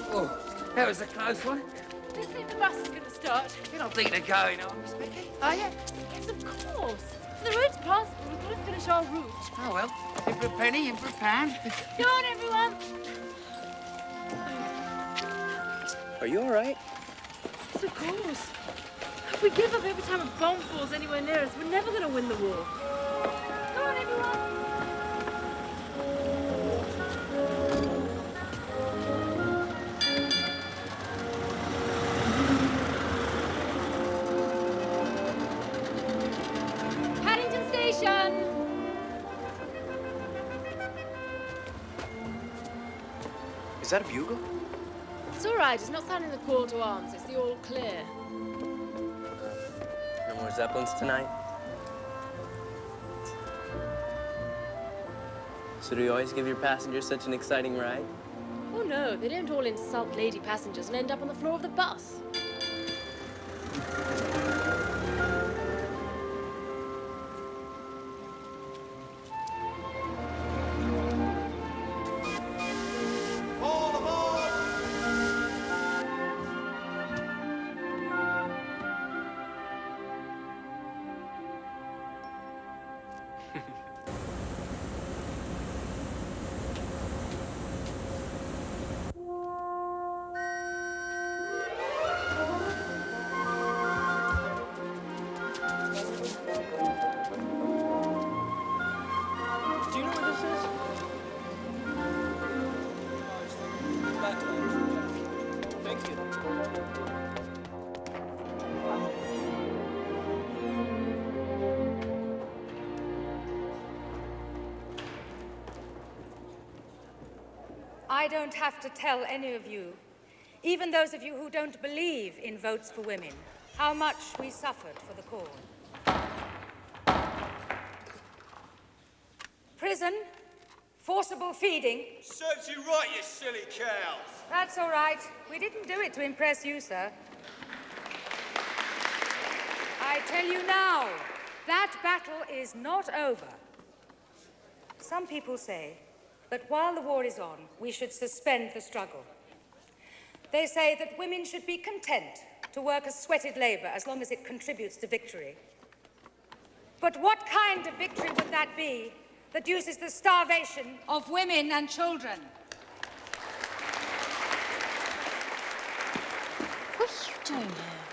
Oh, that was a close one. Do you think the bus is going to start? You don't think they're going on, Miss Becky? Are you? Yes, of course. The road's passable. We've got to finish our route. Oh, well. In for a penny, in for a pound. Go on, everyone. Are you all right? Yes, of course. If we give up every time a bomb falls anywhere near us, we're never going to win the war. Come on, everyone. Paddington Station. Is that a bugle? It's all right. It's not sounding the call to arms. It's the all clear. No more Zeppelins tonight? So do you always give your passengers such an exciting ride? Oh, no. They don't all insult lady passengers and end up on the floor of the bus. Do you know where this is? Thank you. I don't have to tell any of you, even those of you who don't believe in votes for women, how much we suffered for the cause. Prison, forcible feeding. Serves you right, you silly cows. That's all right. We didn't do it to impress you, sir. I tell you now, that battle is not over. Some people say that while the war is on, we should suspend the struggle. They say that women should be content to work as sweated labor as long as it contributes to victory. But what kind of victory would that be that uses the starvation of women and children? What are you doing here?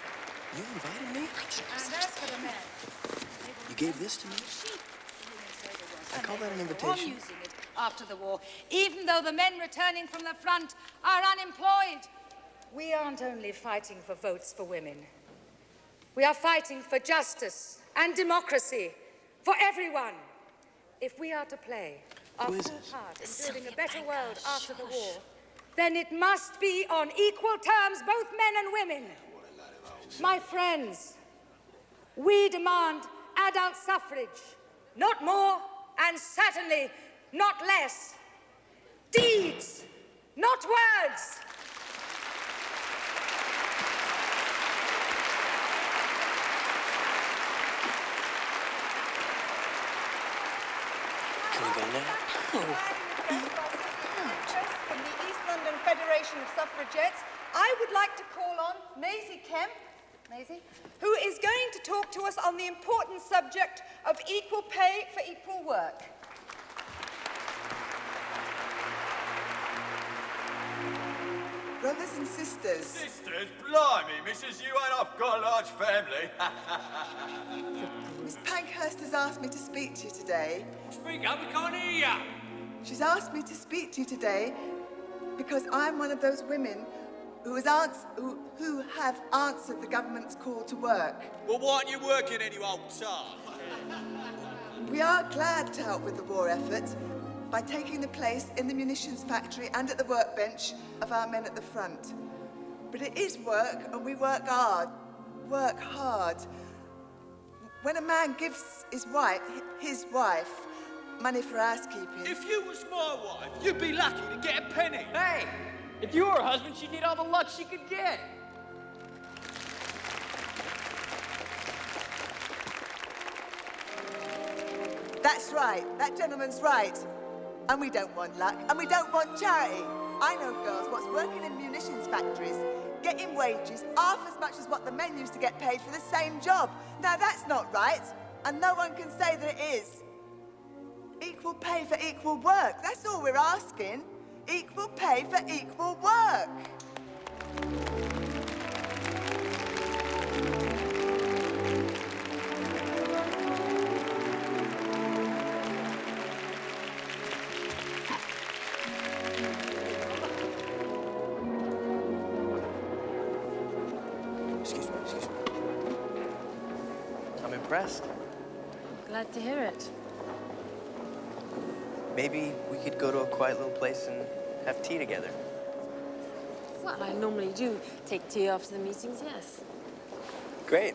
You invited me? And as for the men, You gave this to me? I call that an invitation. using it after the war, even though the men returning from the front are unemployed. We aren't only fighting for votes for women. We are fighting for justice and democracy for everyone. If we are to play our full part in building a better world after the war, then it must be on equal terms, both men and women. My friends, we demand adult suffrage, not more and certainly not less. Deeds, not words. Can we go now? From the East London Federation of Suffragettes, I would like to call on Maisie Kemp, who is going to talk to us on the important subject of equal pay for equal work. Brothers and sisters. Sisters? Blimey, missus, you and I've got a large family. Miss Pankhurst has asked me to speak to you today. Speak up, we can't hear ya. She's asked me to speak to you today because I'm one of those women who have answered the government's call to work. Well, why aren't you working any old time? We are glad to help with the war effort by taking the place in the munitions factory and at the workbench of our men at the front. But it is work, and we work hard. Work hard. When a man gives his wife money for housekeeping... If you was my wife, you'd be lucky to get a penny. Hey, if you were her husband, she'd need all the luck she could get. That's right. That gentleman's right. And we don't want luck, and we don't want charity. I know girls what's working in munitions factories, getting wages half as much as what the men used to get paid for the same job. Now that's not right, and no one can say that it is. Equal pay for equal work, that's all we're asking. Equal pay for equal work. Excuse me. I'm impressed. Glad to hear it. Maybe we could go to a quiet little place and have tea together. Well, I normally do take tea after the meetings, yes. Great.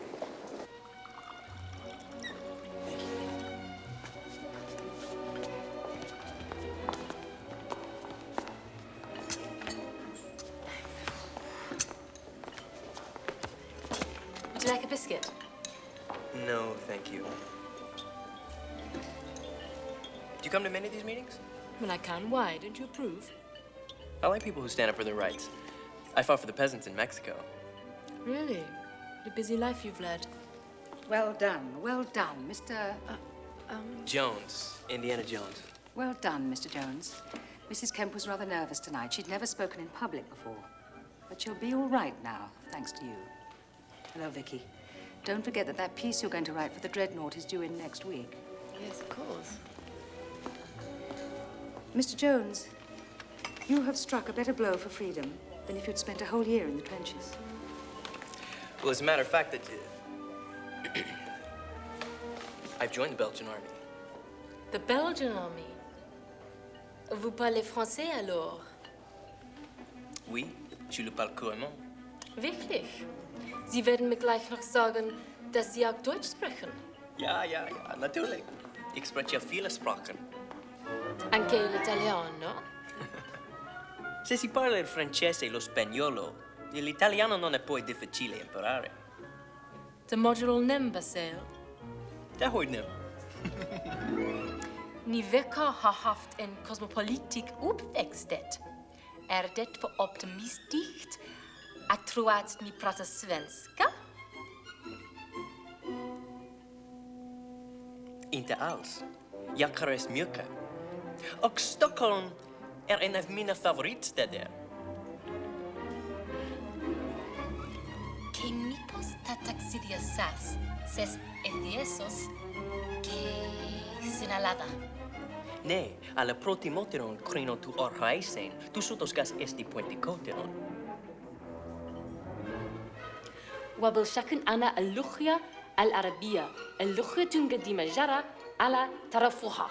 Would you like a biscuit? No, thank you. Do you come to many of these meetings? Well, I can. Why? Don't you approve? I like people who stand up for their rights. I fought for the peasants in Mexico. Really? What a busy life you've led. Well done, Mr. Jones, Indiana Jones. Well done, Mr. Jones. Mrs. Kemp was rather nervous tonight. She'd never spoken in public before. But she'll be all right now, thanks to you. Hello, Vicky. Don't forget that piece you're going to write for the Dreadnought is due in next week. Yes, of course. Mr. Jones, you have struck a better blow for freedom than if you'd spent a whole year in the trenches. Well, as a matter of fact, I've joined the Belgian army. The Belgian army? Vous parlez français alors? Oui, je le parle couramment. Wirklich? Sie werden mir gleich noch sagen, dass Sie auch Deutsch sprechen. Ja, natürlich. Ich spreche viele Sprachen. Anche l'italiano? Se si parla il francese e lo spagnolo, l'italiano non è poi difficile imparare. De modular number sale? Det hoor je. Ni verkar ha haft en kosmopolitisk uppväxt. Det för optimistiskt att tro att ni pratar svenska? Inte alls. Jag har rest mycket. Och Stockholm är en av mina favoritstäder. Que mi taxidías ses etiesos que sinalada. Nee, alla protimoteron crino tu orhaisen, tu sutoskas esti puenticoteron. وبالشكل أنا اللغة العربية اللغة القديمة جرى على طرفها.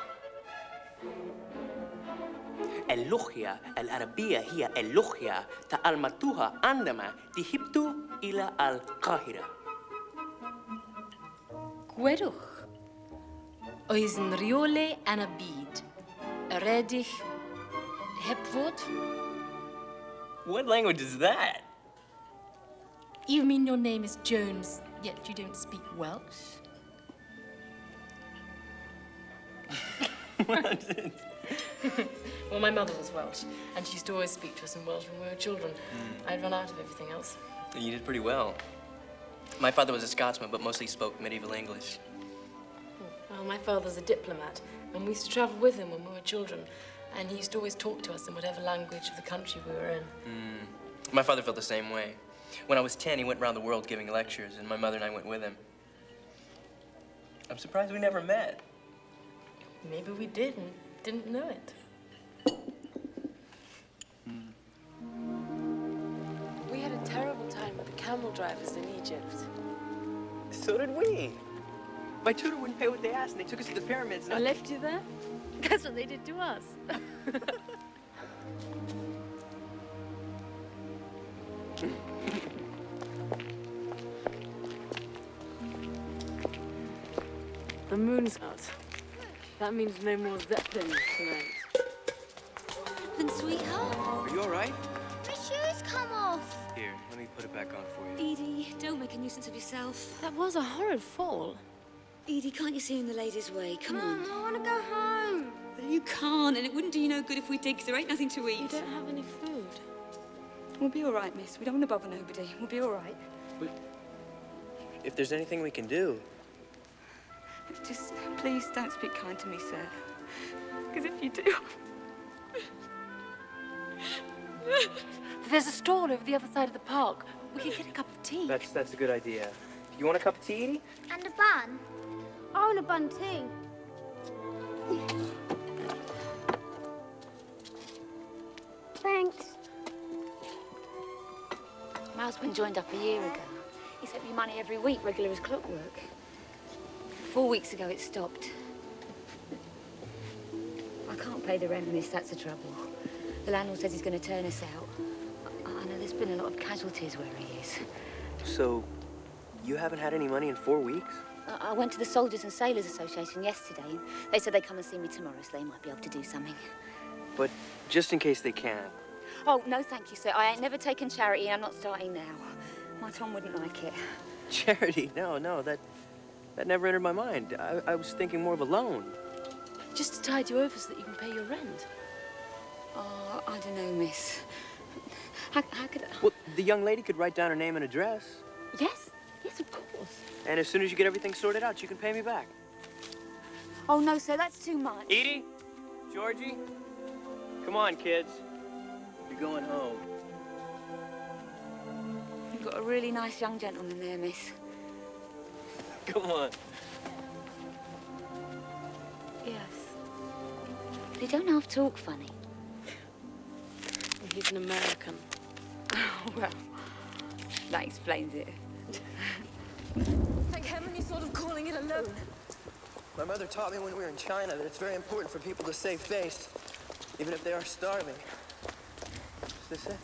اللغة العربية هي اللغة تعلمتها عندما ذهبت إلى القاهرة. Gwerwch. Oes yn rheole yn y byd. Redig heb fod. What language is that? You mean your name is Jones, yet you don't speak Welsh? Well, my mother was Welsh, and she used to always speak to us in Welsh when we were children. I'd run out of everything else. You did pretty well. My father was a Scotsman, but mostly spoke medieval English. Well, my father's a diplomat, and we used to travel with him when we were children, and he used to always talk to us in whatever language of the country we were in. My father felt the same way. When I was 10, he went around the world giving lectures, and my mother and I went with him. I'm surprised we never met. Maybe we did and didn't know it. We had a terrible time with the camel drivers in Egypt. So did we. My tutor wouldn't pay what they asked, and they took us to the pyramids. I left you there? That's what they did to us. The moon's out. That means no more Zeppelins tonight. Then, sweetheart? Are you all right? My shoes come off. Here, let me put it back on for you. Edie, don't make a nuisance of yourself. That was a horrid fall. Edie, can't you see in the ladies' way? Come on. I want to go home. Well, you can't, and it wouldn't do you no good if we did, because there ain't nothing to eat. You don't have any food. We'll be all right, miss. We don't want to bother nobody. We'll be all right. If there's anything we can do. Just please don't speak kind to me, sir. Because if you do... There's a stall over the other side of the park. We could get a cup of tea. That's a good idea. You want a cup of tea, Edie? And a bun. I want a bun too. Thanks. My husband joined up a year ago. He sent me money every week, regular as clockwork. 4 weeks ago, it stopped. I can't pay the rent, miss. That's the trouble. The landlord says he's going to turn us out. I know there's been a lot of casualties where he is. So, you haven't had any money in 4 weeks? I went to the Soldiers and Sailors Association yesterday, and they said they'd come and see me tomorrow, so they might be able to do something. But just in case they can't. Oh, no, thank you, sir. I ain't never taken charity, and I'm not starting now. My Tom wouldn't like it. Charity? No, that never entered my mind. I was thinking more of a loan. Just to tide you over so that you can pay your rent. Oh, I don't know, miss. How could I... Well, the young lady could write down her name and address. Yes, of course. And as soon as you get everything sorted out, you can pay me back. Oh, no, sir, that's too much. Edie? Georgie? Come on, kids. You're going home. You've got a really nice young gentleman there, miss. Come on. Yes. They don't half talk funny. He's an American. Oh, well, that explains it. Thank heaven you're sort of calling it a loan. My mother taught me when we were in China that it's very important for people to save face, even if they are starving. Is this it?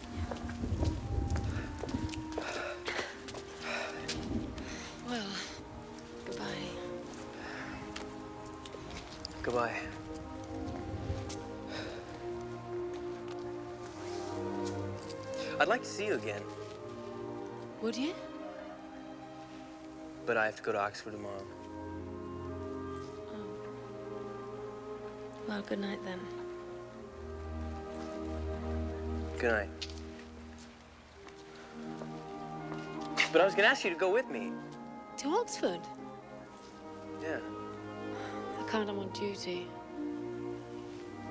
Well, goodbye. Goodbye. I'd like to see you again, Would you? but I have to go to Oxford tomorrow. Well, good night then. Good night. But I was gonna ask you to go with me. To Oxford? Yeah. I can't, I'm on duty.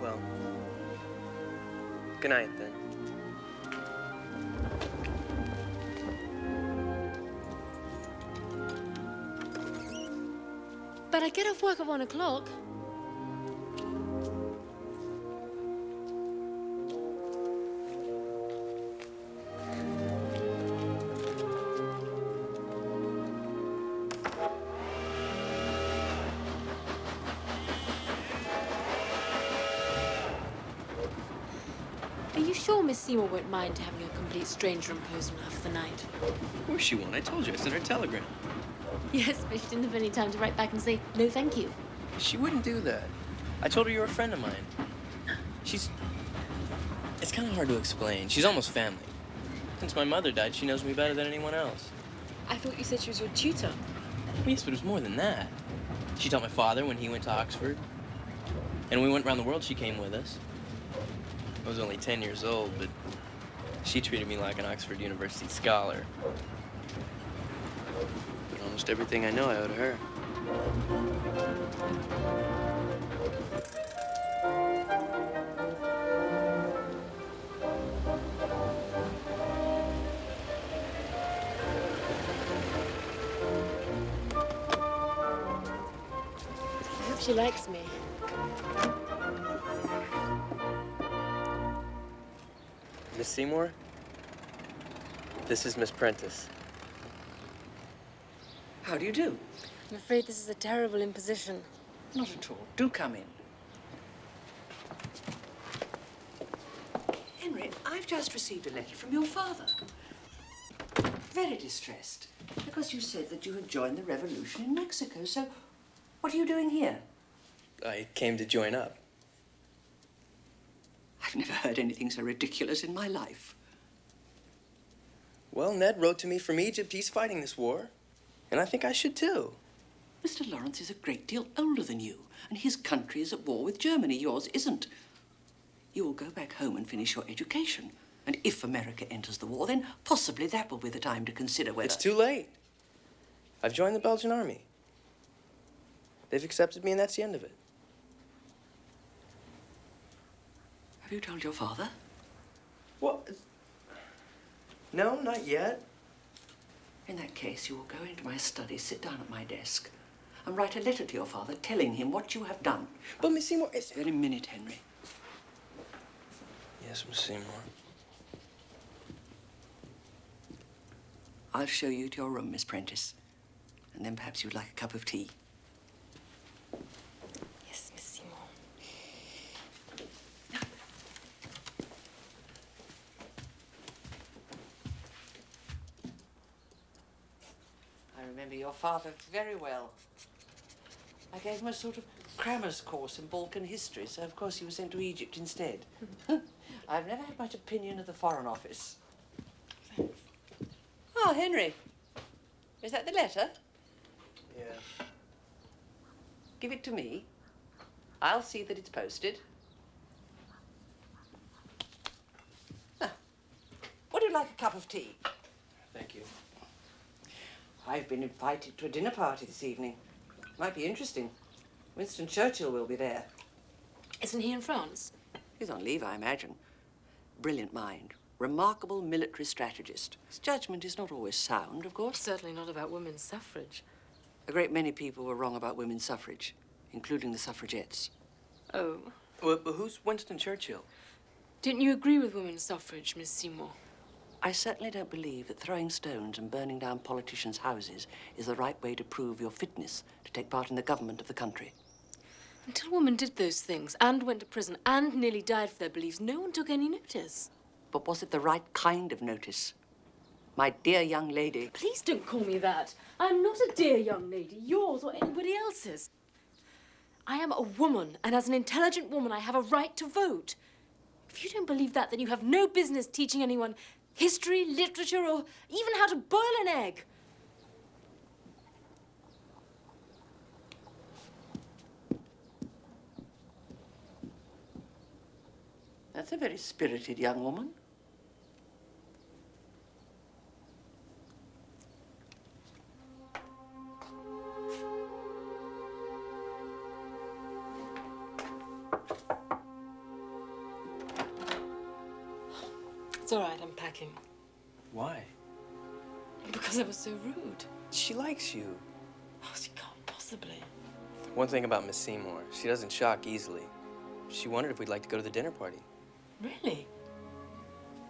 Well, good night then. But I get off work at 1 o'clock. Are you sure Miss Seymour won't mind having a complete stranger impose on her for the night? Of course she won't. I told you. I sent her a telegram. Yes, but she didn't have any time to write back and say, no, thank you. She wouldn't do that. I told her you were a friend of mine. It's kind of hard to explain. She's almost family. Since my mother died, she knows me better than anyone else. I thought you said she was your tutor. Yes, but it was more than that. She taught my father when he went to Oxford. And when we went around the world, she came with us. I was only 10 years old, but she treated me like an Oxford University scholar. But almost everything I know I owe to her. I hope she likes me. Miss Seymour, this is Miss Prentice. How do you do? I'm afraid this is a terrible imposition. Not at all. Do come in. Henry, I've just received a letter from your father. Very distressed, because you said that you had joined the revolution in Mexico. So, what are you doing here? I came to join up. I've never heard anything so ridiculous in my life. Well, Ned wrote to me from Egypt. He's fighting this war. And I think I should too. Mr. Lawrence is a great deal older than you, and his country is at war with Germany. Yours isn't. You'll go back home and finish your education. And if America enters the war, then possibly that will be the time to consider whether... It's too late. I've joined the Belgian army. They've accepted me, and that's the end of it. Have you told your father? What? No, not yet. In that case, you will go into my study, sit down at my desk, and write a letter to your father telling him what you have done. But, Miss Seymour, it's... Very minute, Henry. Yes, Miss Seymour. I'll show you to your room, Miss Prentice. And then perhaps you'd like a cup of tea. Yes, Miss Seymour. remember your father very well. I gave him a sort of crammer's course in Balkan history, so of course he was sent to Egypt instead. I've never had much opinion of the Foreign Office. Oh, Henry. Is that the letter? Yeah. Give it to me. I'll see that it's posted. Ah. Would you like a cup of tea? Thank you. I've been invited to a dinner party this evening. Might be interesting. Winston Churchill will be there. Isn't he in France? He's on leave, I imagine. Brilliant mind. Remarkable military strategist. His judgment is not always sound, of course. Certainly not about women's suffrage. A great many people were wrong about women's suffrage, including the suffragettes. Oh. Well, but who's Winston Churchill? Didn't you agree with women's suffrage, Miss Seymour? I certainly don't believe that throwing stones and burning down politicians' houses is the right way to prove your fitness to take part in the government of the country. Until women did those things and went to prison and nearly died for their beliefs, no one took any notice. But was it the right kind of notice? My dear young lady. Please don't call me that. I'm not a dear young lady, yours or anybody else's. I am a woman, and as an intelligent woman, I have a right to vote. If you don't believe that, then you have no business teaching anyone history, literature, or even how to boil an egg. That's a very spirited young woman. It's all right, I'm packing. Why? Because I was so rude. She likes you. Oh, she can't possibly. One thing about Miss Seymour, she doesn't shock easily. She wondered if we'd like to go to the dinner party. Really?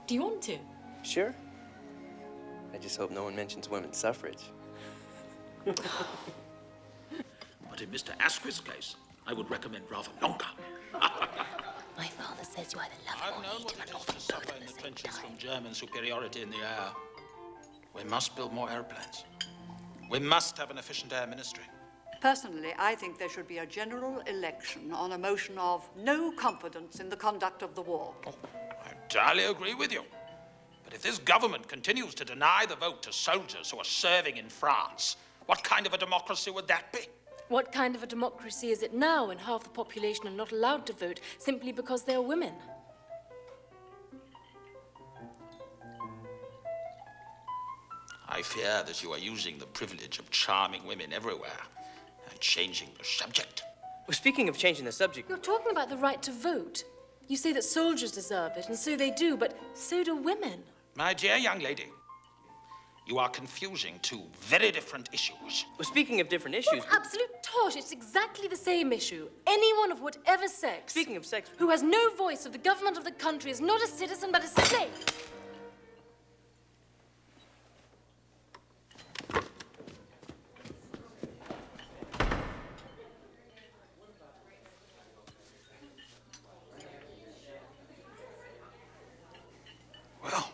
Do you want to? Sure. I just hope no one mentions women's suffrage. But in Mr. Asquith's case, I would recommend rather longer. My father says you either love I've him or known hate what him it and is often to suffer both in at the the same trenches time. from German superiority in the air. We must build more airplanes. We must have an efficient air ministry. Personally, I think there should be a general election on a motion of no confidence in the conduct of the war. I entirely agree with you. But if this government continues to deny the vote to soldiers who are serving in France, what kind of a democracy would that be? What kind of a democracy is it now when half the population are not allowed to vote simply because they are women? I fear that you are using the privilege of charming women everywhere and changing the subject. Well, speaking of changing the subject... You're talking about the right to vote. You say that soldiers deserve it, and so they do, but so do women. My dear young lady, you are confusing two very different issues. Well, speaking of different issues... What absolute tosh! It's exactly the same issue. Anyone of whatever sex... Speaking of sex... ...who has no voice of the government of the country is not a citizen, but a slave. Well,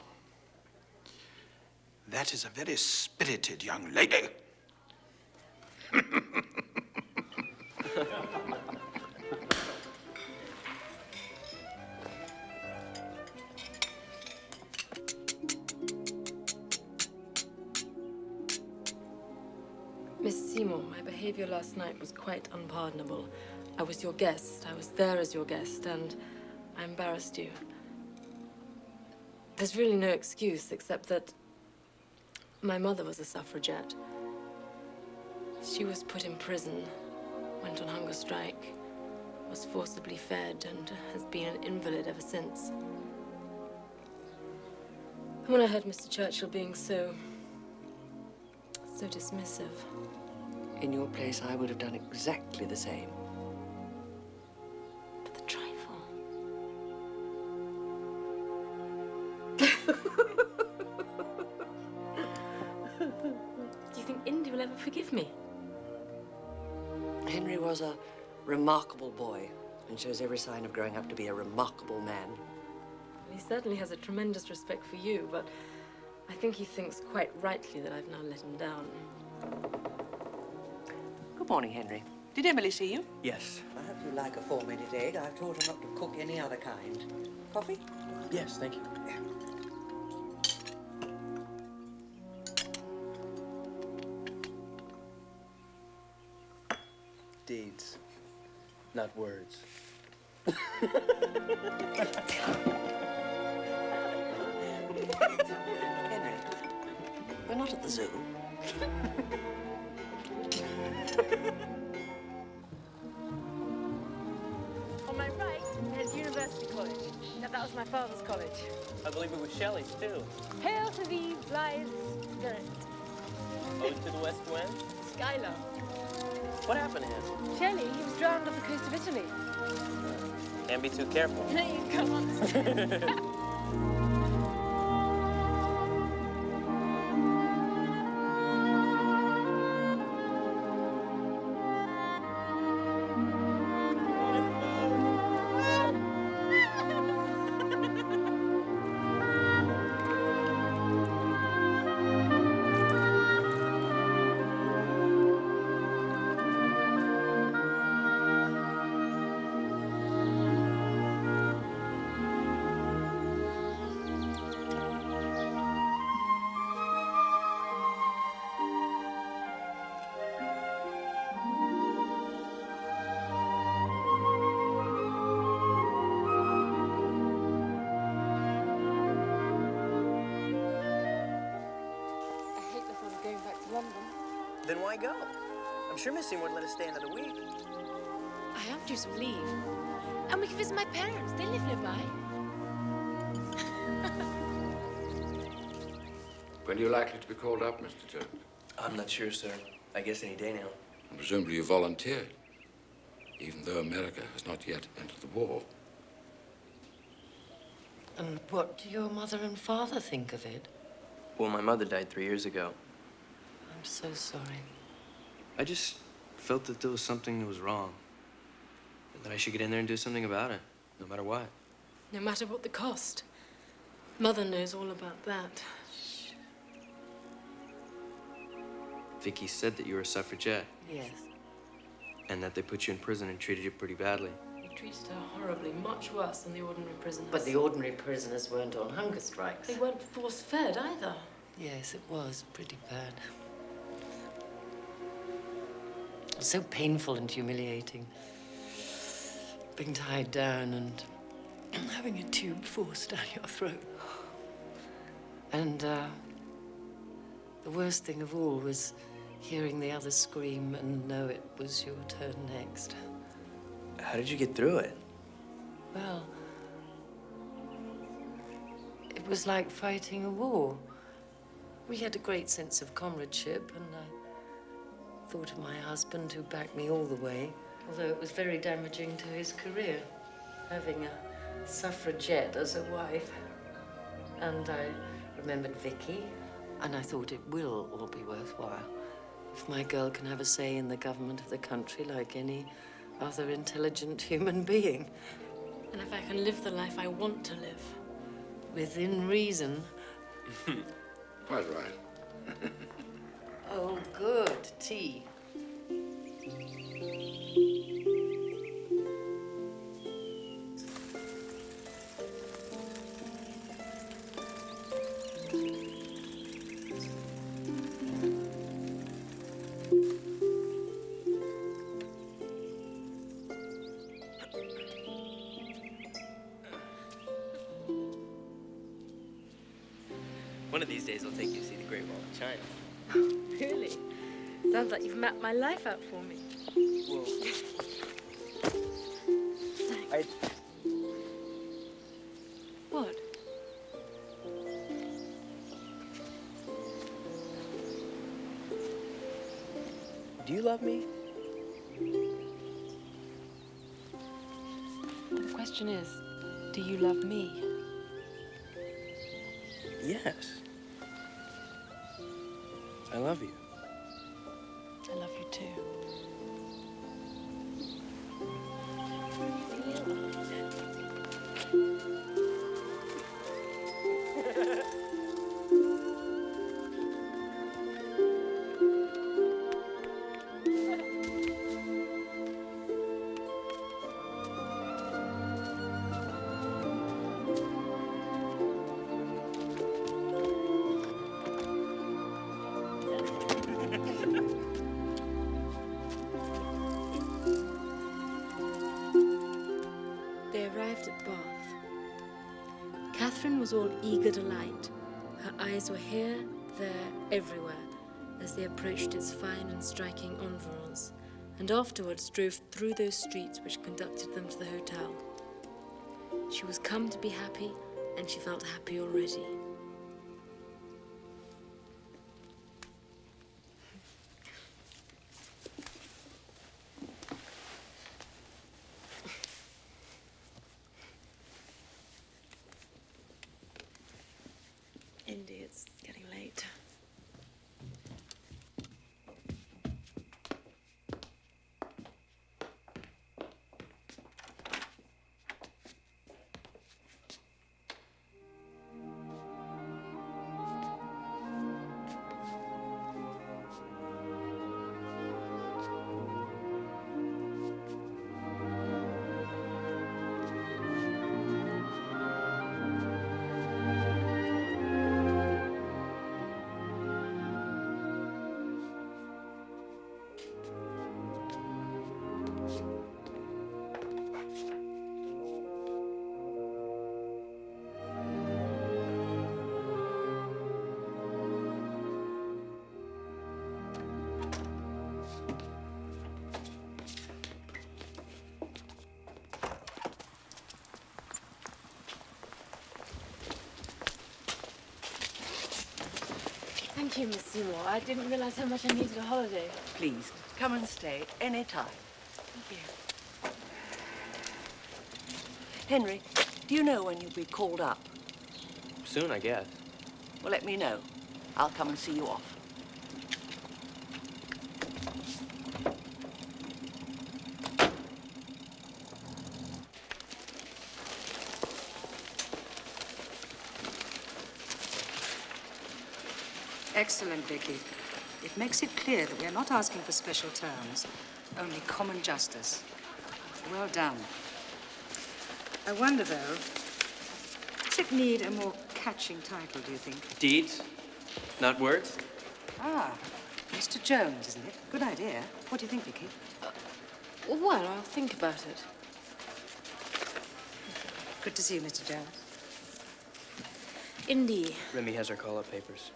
that is a very spirited young lady. Miss Seymour, my behavior last night was quite unpardonable. I was your guest. I was there as your guest, and I embarrassed you. There's really no excuse except that my mother was a suffragette. She was put in prison, went on hunger strike, was forcibly fed, and has been an invalid ever since. And when I heard Mr. Churchill being so dismissive. In your place, I would have done exactly the same. But the trifle. Do you think Indy will ever forgive me? Henry was a remarkable boy and shows every sign of growing up to be a remarkable man. He certainly has a tremendous respect for you, but I think he thinks quite rightly that I've now let him down. Good morning, Henry. Did Emily see you? Yes. I hope you like a 4-minute egg. I've taught her not to cook any other kind. Coffee? Yes, thank you. Deeds, not words. Henry, we're not at the zoo. On my right, there's University College. Now, that was my father's college. I believe it was Shelley's, too. Hail to thee, blithe spirit. Ode to the West Wind? Skylar. What happened to him? Shelley, he was drowned off the coast of Italy. Can't be too careful. No, you can't. Then why go? I'm sure Missy wouldn't let us stay another week. I am due some leave. And we can visit my parents. They live nearby. When are you likely to be called up, Mr. Jones? I'm not sure, sir. I guess any day now. And presumably you volunteered, even though America has not yet entered the war. And what do your mother and father think of it? Well, my mother died 3 years ago. I'm so sorry. I just felt that there was something that was wrong. And that I should get in there and do something about it, no matter what. No matter what the cost. Mother knows all about that. Vicky said that you were a suffragette. Yes. And that they put you in prison and treated you pretty badly. He treated her horribly, much worse than the ordinary prisoners. But the ordinary prisoners weren't on hunger strikes. They weren't force-fed either. Yes, it was pretty bad. It was so painful and humiliating. Being tied down and having a tube forced down your throat. And the worst thing of all was hearing the others scream and know it was your turn next. How did you get through it? Well, it was like fighting a war. We had a great sense of comradeship, and I thought of my husband who backed me all the way, although it was very damaging to his career, having a suffragette as a wife. And I remembered Vicky, and I thought it will all be worthwhile if my girl can have a say in the government of the country like any other intelligent human being. And if I can live the life I want to live. Within reason. Quite right. Oh, good. Tea. One of these days, I'll take you to see the Great Wall of China. Really? Sounds like you've mapped my life out for me. Well, What? Do you love me? The question is, do you love me? Yes. I love you. I love you too. was all eager delight. Her eyes were here, there, everywhere, as they approached its fine and striking environs, and afterwards drove through those streets which conducted them to the hotel. She was come to be happy, and she felt happy already. Indy, it's getting late. Thank you, Miss Seymour. I didn't realize how much I needed a holiday. Please, come and stay any time. Thank you. Henry, do you know when you'll be called up? Soon, I guess. Well, let me know. I'll come and see you off. Excellent, Vicky. It makes it clear that we are not asking for special terms, only common justice. Well done. I wonder, though, does it need a more catching title, do you think? Deeds, not words. Ah, Mr. Jones, isn't it? Good idea. What do you think, Vicky? Well, I'll think about it. Good to see you, Mr. Jones. Indy. Remy has her call-up papers.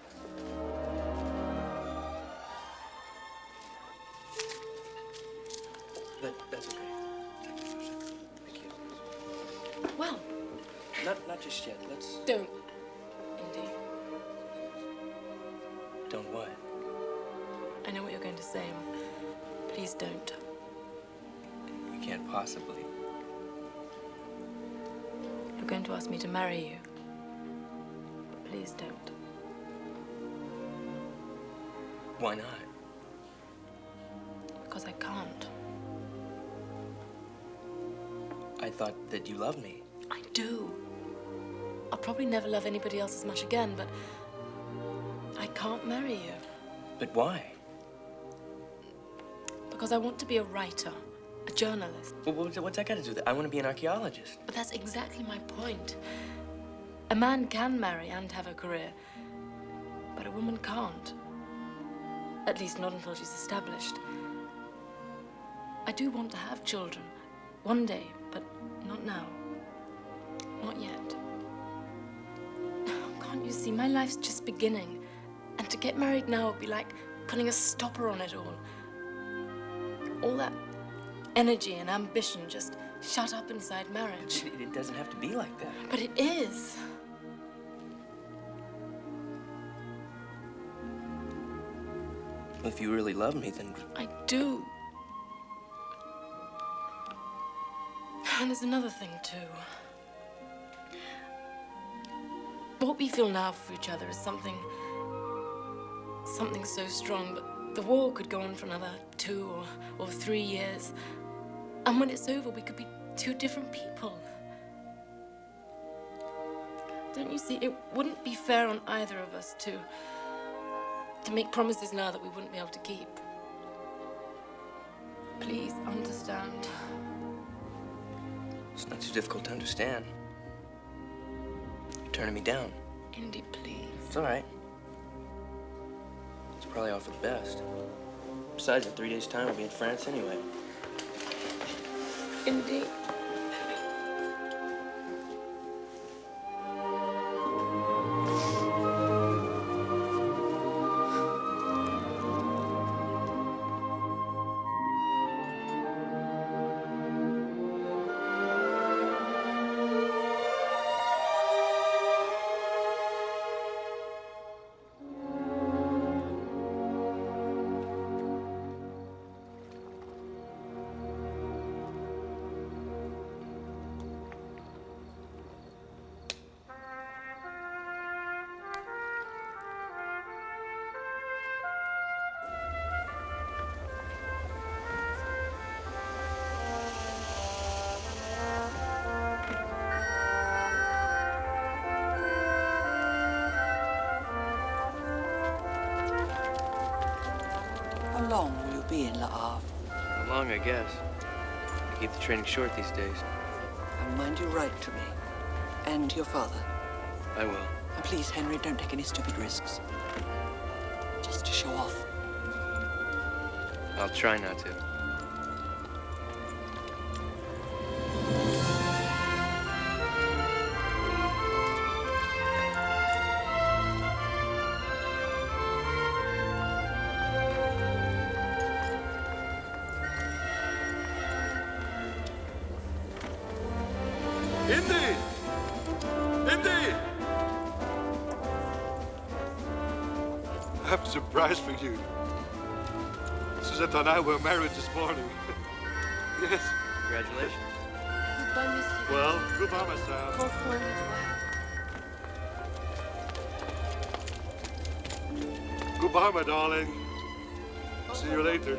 That's okay. Thank you. Well. Not just yet. Let's... Don't, Indy. Don't what? I know what you're going to say. Please don't. You can't possibly. You're going to ask me to marry you. But please don't. Why not? Because I can't. I thought that you loved me. I do. I'll probably never love anybody else as much again, but I can't marry you. But why? Because I want to be a writer, a journalist. Well, what's that got to do with it? I want to be an archaeologist. But that's exactly my point. A man can marry and have a career, but a woman can't. At least not until she's established. I do want to have children, one day, but not now. Not yet. Can't you see? My life's just beginning. And to get married now would be like putting a stopper on it all. All that energy and ambition just shut up inside marriage. It doesn't have to be like that. But it is. If you really love me, then... I do. And there's another thing, too. What we feel now for each other is something so strong, but the war could go on for another 2 or 3 years. And when it's over, we could be 2 different people. Don't you see? It wouldn't be fair on either of us to make promises now that we wouldn't be able to keep. Please understand. It's not too difficult to understand. You're turning me down. Indy, please. It's all right. It's probably all for the best. Besides, in 3 days' time, we'll be in France anyway. Indy. long will you be in Le Havre? How long, I guess. They keep the training short these days. And mind you write to me. And to your father. I will. And please, Henry, don't take any stupid risks. Just to show off. I'll try not to. Indy! Indy! I have a surprise for you. Suzette and I were married this morning. Yes. Congratulations. Goodbye, monsieur. Well, goodbye, my son. Prends soin de toi. Goodbye, my darling. See you later.